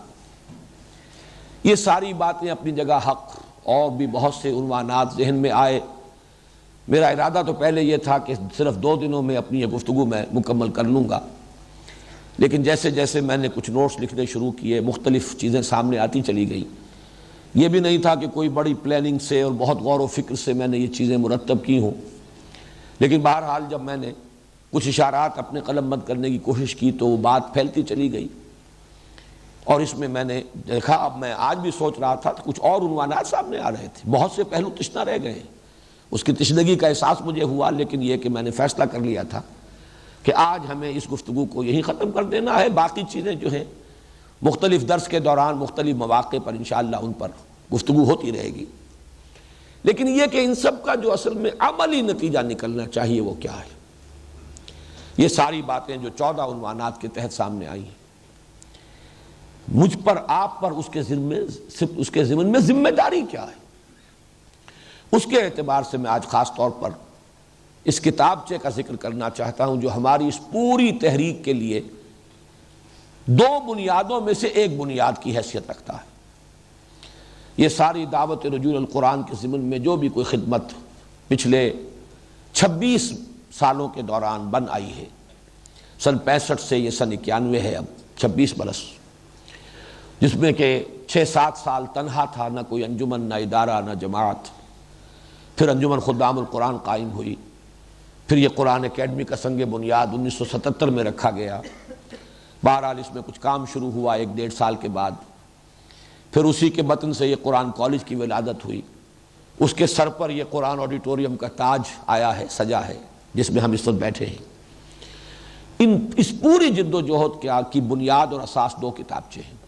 یہ ساری باتیں اپنی جگہ حق، اور بھی بہت سے عنوانات ذہن میں آئے، میرا ارادہ تو پہلے یہ تھا کہ صرف 2 دنوں میں اپنی یہ گفتگو میں مکمل کر لوں گا، لیکن جیسے جیسے میں نے کچھ نوٹس لکھنے شروع کیے مختلف چیزیں سامنے آتی چلی گئیں۔ یہ بھی نہیں تھا کہ کوئی بڑی پلاننگ سے اور بہت غور و فکر سے میں نے یہ چیزیں مرتب کی ہوں، لیکن بہرحال جب میں نے کچھ اشارات اپنے قلم بند کرنے کی کوشش کی تو وہ بات پھیلتی چلی گئی، اور اس میں نے دیکھا، اب میں آج بھی سوچ رہا تھا کہ کچھ اور عنوانات سامنے آ رہے تھے، بہت سے پہلو تشنہ رہ گئے ہیں، اس کی تشنگی کا احساس مجھے ہوا، لیکن یہ کہ میں نے فیصلہ کر لیا تھا کہ آج ہمیں اس گفتگو کو یہیں ختم کر دینا ہے، باقی چیزیں جو ہیں مختلف درس کے دوران مختلف مواقع پر انشاءاللہ ان پر گفتگو ہوتی رہے گی، لیکن یہ کہ ان سب کا جو اصل میں عملی نتیجہ نکلنا چاہیے وہ کیا ہے، یہ ساری باتیں جو 14 عنوانات کے تحت سامنے آئی ہیں، مجھ پر، آپ پر اس کے ضمن میں ذمہ داری کیا ہے، اس کے اعتبار سے میں آج خاص طور پر اس کتابچے کا ذکر کرنا چاہتا ہوں جو ہماری اس پوری تحریک کے لیے 2 بنیادوں میں سے ایک بنیاد کی حیثیت رکھتا ہے۔ یہ ساری دعوت رجوع القرآن کے ضمن میں جو بھی کوئی خدمت پچھلے 26 سالوں کے دوران بن آئی ہے، سن 65 سے یہ سن 91 ہے، اب 26 برس، جس میں کہ 6-7 سال تنہا تھا، نہ کوئی انجمن، نہ ادارہ، نہ جماعت، پھر انجمن خدام القرآن قائم ہوئی، پھر یہ قرآن اکیڈمی کا سنگ بنیاد 1977 میں رکھا گیا، بہرحال اس میں کچھ کام شروع ہوا 1-1.5 سال کے بعد، پھر اسی کے بطن سے یہ قرآن کالج کی ولادت ہوئی، اس کے سر پر یہ قرآن آڈیٹوریم کا تاج آیا ہے، سجا ہے، جس میں ہم اس وقت بیٹھے ہیں۔ اس پوری جد و جہد کی بنیاد اور اساس 2 کتابچے ہیں۔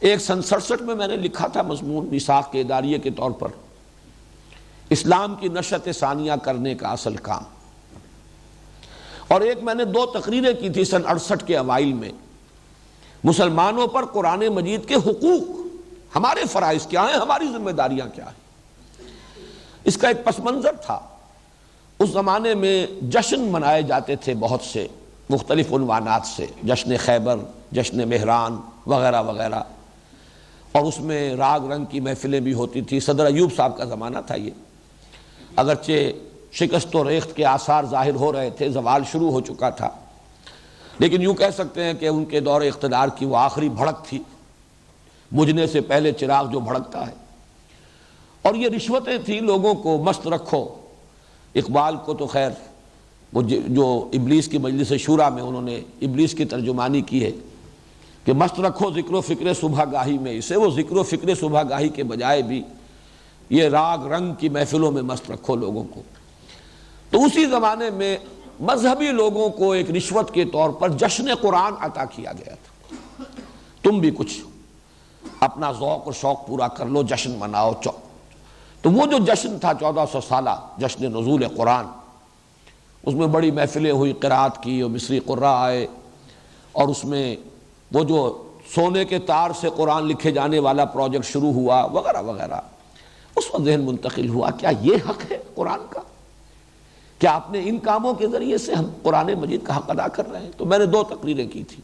ایک سن 67 میں نے لکھا تھا مضمون میثاق کے اداریے کے طور پر، اسلام کی نشأت ثانیہ کرنے کا اصل کام، اور ایک میں نے 2 تقریریں کی تھی سن 68 کے اوائل میں، مسلمانوں پر قرآن مجید کے حقوق، ہمارے فرائض کیا ہیں، ہماری ذمہ داریاں کیا ہیں۔ اس کا ایک پس منظر تھا، اس زمانے میں جشن منائے جاتے تھے بہت سے مختلف عنوانات سے، جشن خیبر، جشن مہران وغیرہ وغیرہ، اور اس میں راگ رنگ کی محفلیں بھی ہوتی تھی۔ صدر ایوب صاحب کا زمانہ تھا یہ، اگرچہ شکست و ریخت کے آثار ظاہر ہو رہے تھے، زوال شروع ہو چکا تھا، لیکن یوں کہہ سکتے ہیں کہ ان کے دور اقتدار کی وہ آخری بھڑک تھی، بجھنے سے پہلے چراغ جو بھڑکتا ہے، اور یہ رشوتیں تھیں، لوگوں کو مست رکھو۔ اقبال کو تو خیر وہ جو ابلیس کی مجلس شورا میں انہوں نے ابلیس کی ترجمانی کی ہے کہ مست رکھو ذکر و فکر صبح گاہی میں اسے، وہ ذکر و فکر صبح گاہی کے بجائے بھی یہ راگ رنگ کی محفلوں میں مست رکھو لوگوں کو۔ تو اسی زمانے میں مذہبی لوگوں کو ایک رشوت کے طور پر جشن قرآن عطا کیا گیا تھا، تم بھی کچھ اپنا ذوق اور شوق پورا کر لو، جشن مناؤ۔ تو وہ جو جشن تھا 1400 سالہ جشن نزول قرآن، اس میں بڑی محفلیں ہوئی، قرات کی، اور مصری قراء آئے، اور اس میں وہ جو سونے کے تار سے قرآن لکھے جانے والا پروجیکٹ شروع ہوا وغیرہ وغیرہ۔ اس وقت ذہن منتقل ہوا، کیا یہ حق ہے قرآن کا؟ کیا آپ نے ان کاموں کے ذریعے سے ہم قرآن مجید کا حق ادا کر رہے ہیں؟ تو میں نے 2 تقریریں کی تھی۔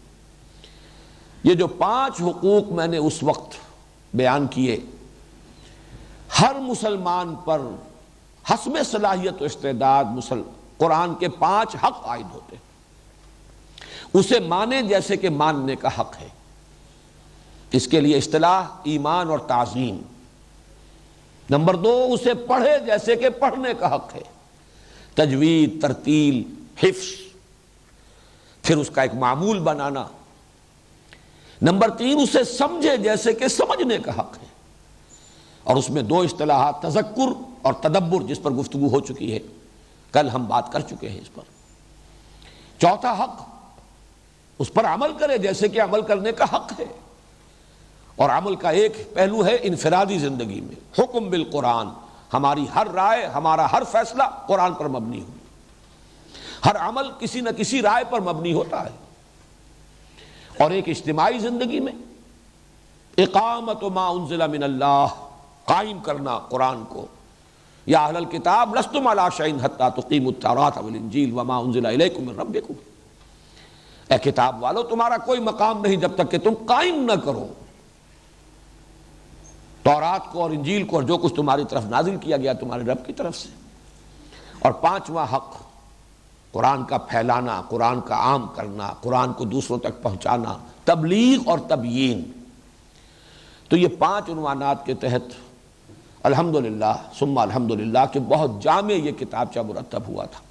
یہ جو 5 حقوق میں نے اس وقت بیان کیے، ہر مسلمان پر حسب صلاحیت و استعداد قرآن کے 5 حق عائد ہوتے ہیں۔ اسے مانے جیسے کہ ماننے کا حق ہے، اس کے لیے اصطلاح ایمان اور تعظیم۔ نمبر 2، اسے پڑھے جیسے کہ پڑھنے کا حق ہے، تجوید، ترتیل، حفظ، پھر اس کا ایک معمول بنانا۔ نمبر 3، اسے سمجھے جیسے کہ سمجھنے کا حق ہے، اور اس میں 2 اصطلاحات، تذکر اور تدبر، جس پر گفتگو ہو چکی ہے، کل ہم بات کر چکے ہیں اس پر۔ چوتھا حق، اس پر عمل کرے جیسے کہ عمل کرنے کا حق ہے، اور عمل کا ایک پہلو ہے انفرادی زندگی میں، حکم بالقرآن، ہماری ہر رائے، ہمارا ہر فیصلہ قرآن پر مبنی ہو، ہر عمل کسی نہ کسی رائے پر مبنی ہوتا ہے۔ اور ایک اجتماعی زندگی میں اقامت ما انزل من اللہ، قائم کرنا قرآن کو، یا اہل الکتاب لستم علی شیء حتی تقیموا التوراۃ والانجیل وما انزل الیکم من ربکم، اے کتاب والو تمہارا کوئی مقام نہیں جب تک کہ تم قائم نہ کرو تورات کو اور انجیل کو، اور جو کچھ تمہاری طرف نازل کیا گیا تمہارے رب کی طرف سے۔ اور 5واں حق، قرآن کا پھیلانا، قرآن کا عام کرنا، قرآن کو دوسروں تک پہنچانا، تبلیغ اور تبیین۔ تو یہ 5 عنوانات کے تحت الحمدللہ ثم الحمدللہ کہ بہت جامع یہ کتابچہ مرتب ہوا تھا،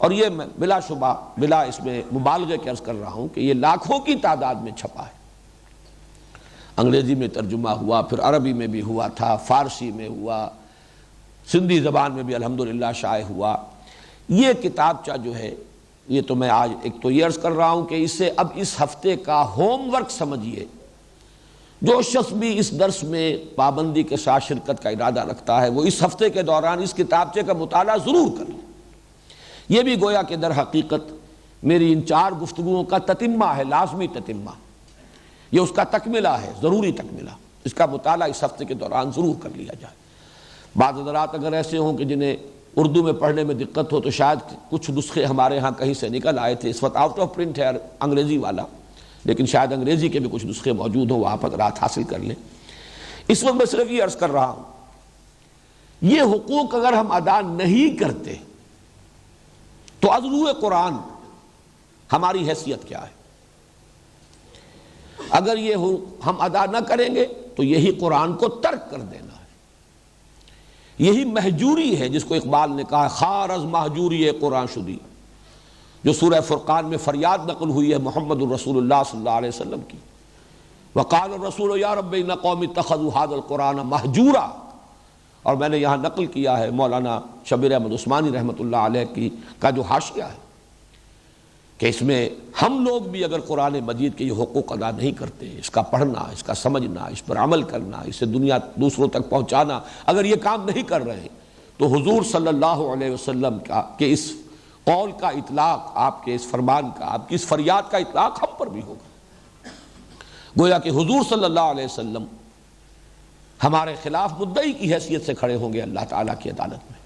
اور یہ میں بلا شبہ، بلا اس میں مبالغے کے عرض کر رہا ہوں کہ یہ لاکھوں کی تعداد میں چھپا ہے۔ انگریزی میں ترجمہ ہوا، پھر عربی میں بھی ہوا تھا، فارسی میں ہوا، سندھی زبان میں بھی الحمدللہ شائع ہوا۔ یہ کتابچہ جو ہے، یہ تو میں آج ایک تو یہ عرض کر رہا ہوں کہ اسے اب اس ہفتے کا ہوم ورک سمجھیے۔ جو شخص بھی اس درس میں پابندی کے ساتھ شرکت کا ارادہ رکھتا ہے، وہ اس ہفتے کے دوران اس کتابچے کا مطالعہ ضرور کر لے۔ یہ بھی گویا کہ در حقیقت میری ان 4 گفتگوؤں کا تتمہ ہے، لازمی تتمہ، یہ اس کا تکملہ ہے، ضروری تکملہ۔ اس کا مطالعہ اس ہفتے کے دوران ضرور کر لیا جائے۔ بعض حضرات اگر ایسے ہوں کہ جنہیں اردو میں پڑھنے میں دقت ہو، تو شاید کچھ نسخے ہمارے ہاں کہیں سے نکل آئے تھے، اس وقت آؤٹ آف پرنٹ ہے انگریزی والا، لیکن شاید انگریزی کے بھی کچھ نسخے موجود ہوں، وہاں پر رات حاصل کر لیں۔ اس وقت میں صرف یہ عرض کر رہا ہوں، یہ حقوق اگر ہم ادا نہیں کرتے تو از روئے قرآن ہماری حیثیت کیا ہے؟ اگر یہ ہم ادا نہ کریں گے تو یہی قرآن کو ترک کر دینا ہے، یہی مہجوری ہے جس کو اقبال نے کہا خار از مہجوری قرآن شدی، جو سورہ فرقان میں فریاد نقل ہوئی ہے محمد الرسول اللہ صلی اللہ علیہ وسلم کی، وقال الرسول یا رب ان قوم اتخذوا هذا القرآن مہجورا۔ اور میں نے یہاں نقل کیا ہے مولانا شبیر احمد عثمانی رحمۃ اللہ علیہ کا جو حاشیہ ہے، کہ اس میں ہم لوگ بھی اگر قرآن مجید کے یہ حقوق ادا نہیں کرتے، اس کا پڑھنا، اس کا سمجھنا، اس پر عمل کرنا، اسے دنیا دوسروں تک پہنچانا، اگر یہ کام نہیں کر رہے تو حضور صلی اللہ علیہ وسلم کے اس قول کا اطلاق، آپ کے اس فرمان کا، آپ کی اس فریاد کا اطلاق ہم پر بھی ہوگا۔ گویا کہ حضور صلی اللہ علیہ وسلم ہمارے خلاف مدعی کی حیثیت سے کھڑے ہوں گے اللہ تعالیٰ کی عدالت میں۔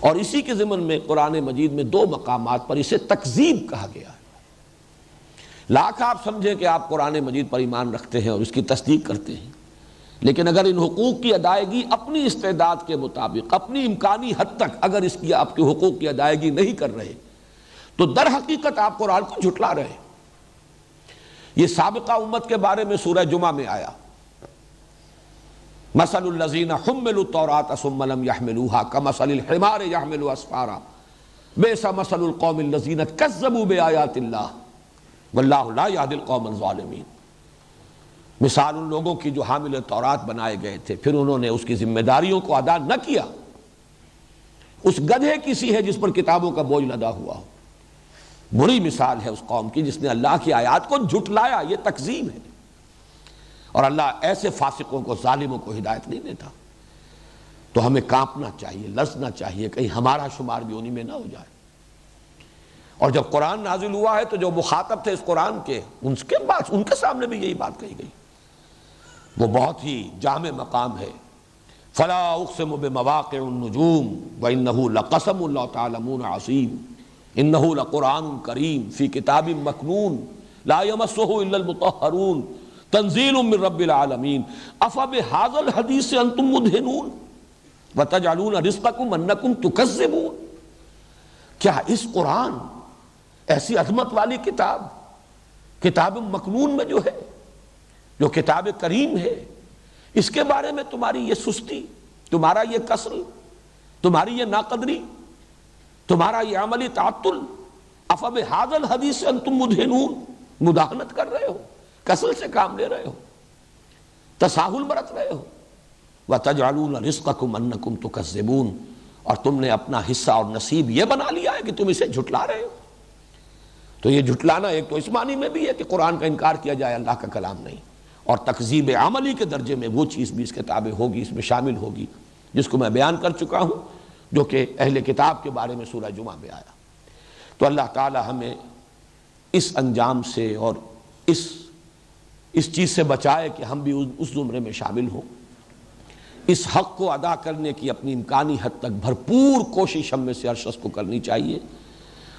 اور اسی کے ضمن میں قرآن مجید میں 2 مقامات پر اسے تکذیب کہا گیا ہے۔ لاکھ آپ سمجھیں کہ آپ قرآن مجید پر ایمان رکھتے ہیں اور اس کی تصدیق کرتے ہیں، لیکن اگر ان حقوق کی ادائیگی اپنی استعداد کے مطابق، اپنی امکانی حد تک اگر اس کی آپ کے حقوق کی ادائیگی نہیں کر رہے تو در حقیقت آپ قرآن کو جھٹلا رہے۔ یہ سابقہ امت کے بارے میں سورہ جمعہ میں آیا، مثل الذین حملوا التوراۃ ثم لم يحملوها كمثل الحمار يحمل اسفارا بئس مثل القوم الذین کذبوا بآیات اللہ واللہ لا یہدی القوم الظالمین، مثال ان لوگوں کی جو حامل تورات بنائے گئے تھے پھر انہوں نے اس کی ذمہ داریوں کو ادا نہ کیا، اس گدھے کی سی ہے جس پر کتابوں کا بوجھ لدا ہوا ہو۔ بری مثال ہے اس قوم کی جس نے اللہ کی آیات کو جھٹلایا، یہ تکذیب ہے، اور اللہ ایسے فاسقوں کو، ظالموں کو ہدایت نہیں دیتا۔ تو ہمیں کانپنا چاہیے، لرزنا چاہیے، کہیں ہمارا شمار بھی انہی میں نہ ہو جائے۔ اور جب قرآن نازل ہوا ہے تو جو مخاطب تھے اس قرآن کے، ان کے سامنے بھی یہی بات کہی گئی، وہ بہت ہی جامع مقام ہے۔ فلا اقسم بمواقع النجوم وانہ لقسم لا تعلمون عظیم انہ لقرآن کریم فی کتاب مکنون لا یمسہ الا المطہرون تنزیل من رب العالمین افبہذا الحدیث انتم مدہنون وتجعلون رزقکم انکم تکذبون۔ کیا اس قرآن، ایسی عظمت والی کتاب، کتاب مکنون میں جو ہے، جو کتاب کریم ہے، اس کے بارے میں تمہاری یہ سستی، تمہارا یہ کسل، تمہاری یہ ناقدری، تمہارا یہ عملی تعطل، افبہذا الحدیث انتم مدہنون، مداہنت کر رہے ہو، کسل سے کام لے رہے ہو، تساہل برت رہے ہو۔ وَتَجْعَلُونَ رِزْقَكُمْ أَنَّكُمْ تُكَذِّبُونَ، اور تم نے اپنا حصہ اور نصیب یہ بنا لیا ہے کہ تم اسے جھٹلا رہے ہو۔ تو یہ جھٹلانا ایک تو اس معنی میں بھی ہے کہ قرآن کا انکار کیا جائے، اللہ کا کلام نہیں، اور تکذیب عملی کے درجے میں وہ چیز بھی اس کتاب ہوگی، اس میں شامل ہوگی جس کو میں بیان کر چکا ہوں، جو کہ اہل کتاب کے بارے میں سورہ جمعہ میں آیا۔ تو اللہ تعالی ہمیں اس انجام سے اور اس چیز سے بچائے کہ ہم بھی اس زمرے میں شامل ہوں۔ اس حق کو ادا کرنے کی اپنی امکانی حد تک بھرپور کوشش ہم میں سے ہر شخص کو کرنی چاہیے،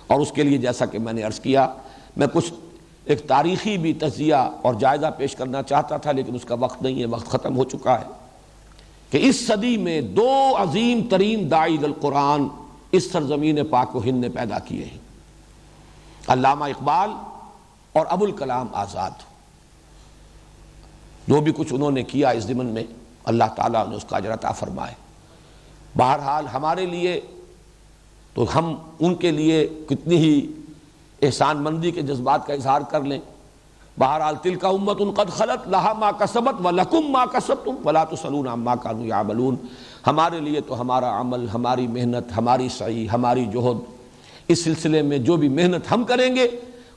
اور اس کے لیے جیسا کہ میں نے عرض کیا، میں کچھ ایک تاریخی بھی تجزیہ اور جائزہ پیش کرنا چاہتا تھا، لیکن اس کا وقت نہیں ہے، وقت ختم ہو چکا ہے، کہ اس صدی میں دو عظیم ترین داعی القرآن اس سرزمین پاک و ہند نے پیدا کیے ہیں، علامہ اقبال اور ابوالکلام آزاد۔ جو بھی کچھ انہوں نے کیا اس ضمن میں، اللہ تعالیٰ نے اس کا اجر عطا فرمائے۔ بہرحال ہمارے لیے تو ہم ان کے لیے کتنی ہی احسان مندی کے جذبات کا اظہار کر لیں۔ بہرحال تلک امۃ قد خلت لہا ما کسبت ولکم ما کسبتم ولا تسألون عما کانوا یعملون۔ ہمارے لیے تو ہمارا عمل، ہماری محنت، ہماری سعی، ہماری جہد، اس سلسلے میں جو بھی محنت ہم کریں گے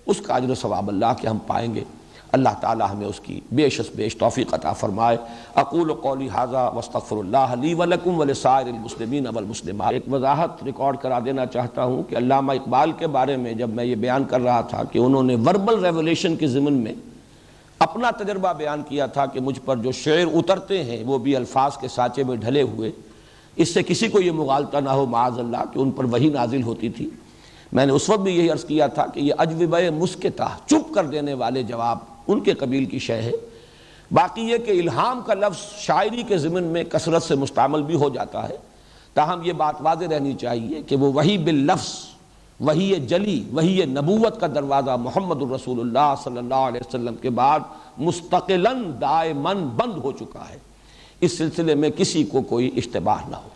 اس کا اجر و ثواب اللہ کے ہم پائیں گے۔ اللہ تعالی ہمیں اس کی بیش از بیش توفیق عطا فرمائے۔ اقول قولی ھذا واستغفر اللہ لی ولکم ولسائر المسلمین والمسلمات۔ ایک وضاحت ریکارڈ کرا دینا چاہتا ہوں کہ علامہ اقبال کے بارے میں جب میں یہ بیان کر رہا تھا کہ انہوں نے وربل ریولیشن کے ضمن میں اپنا تجربہ بیان کیا تھا کہ مجھ پر جو شعر اترتے ہیں وہ بھی الفاظ کے سانچے میں ڈھلے ہوئے، اس سے کسی کو یہ مغالطہ نہ ہو معاذ اللہ کہ ان پر وحی نازل ہوتی تھی۔ میں نے اس وقت بھی یہی عرض کیا تھا کہ یہ اجوبہ مسکتہ، چپ کر دینے والے جواب، ان کے قبیل کی شے ہے۔ باقی یہ کہ الہام کا لفظ شاعری کے ضمن میں کثرت سے مستعمل بھی ہو جاتا ہے، تاہم یہ بات واضح رہنی چاہیے کہ وہ وحی باللفظ، وحی جلی، وحی نبوت کا دروازہ محمد الرسول اللہ صلی اللہ علیہ وسلم کے بعد مستقلاً دائماً بند ہو چکا ہے۔ اس سلسلے میں کسی کو کوئی اشتباہ نہ ہو۔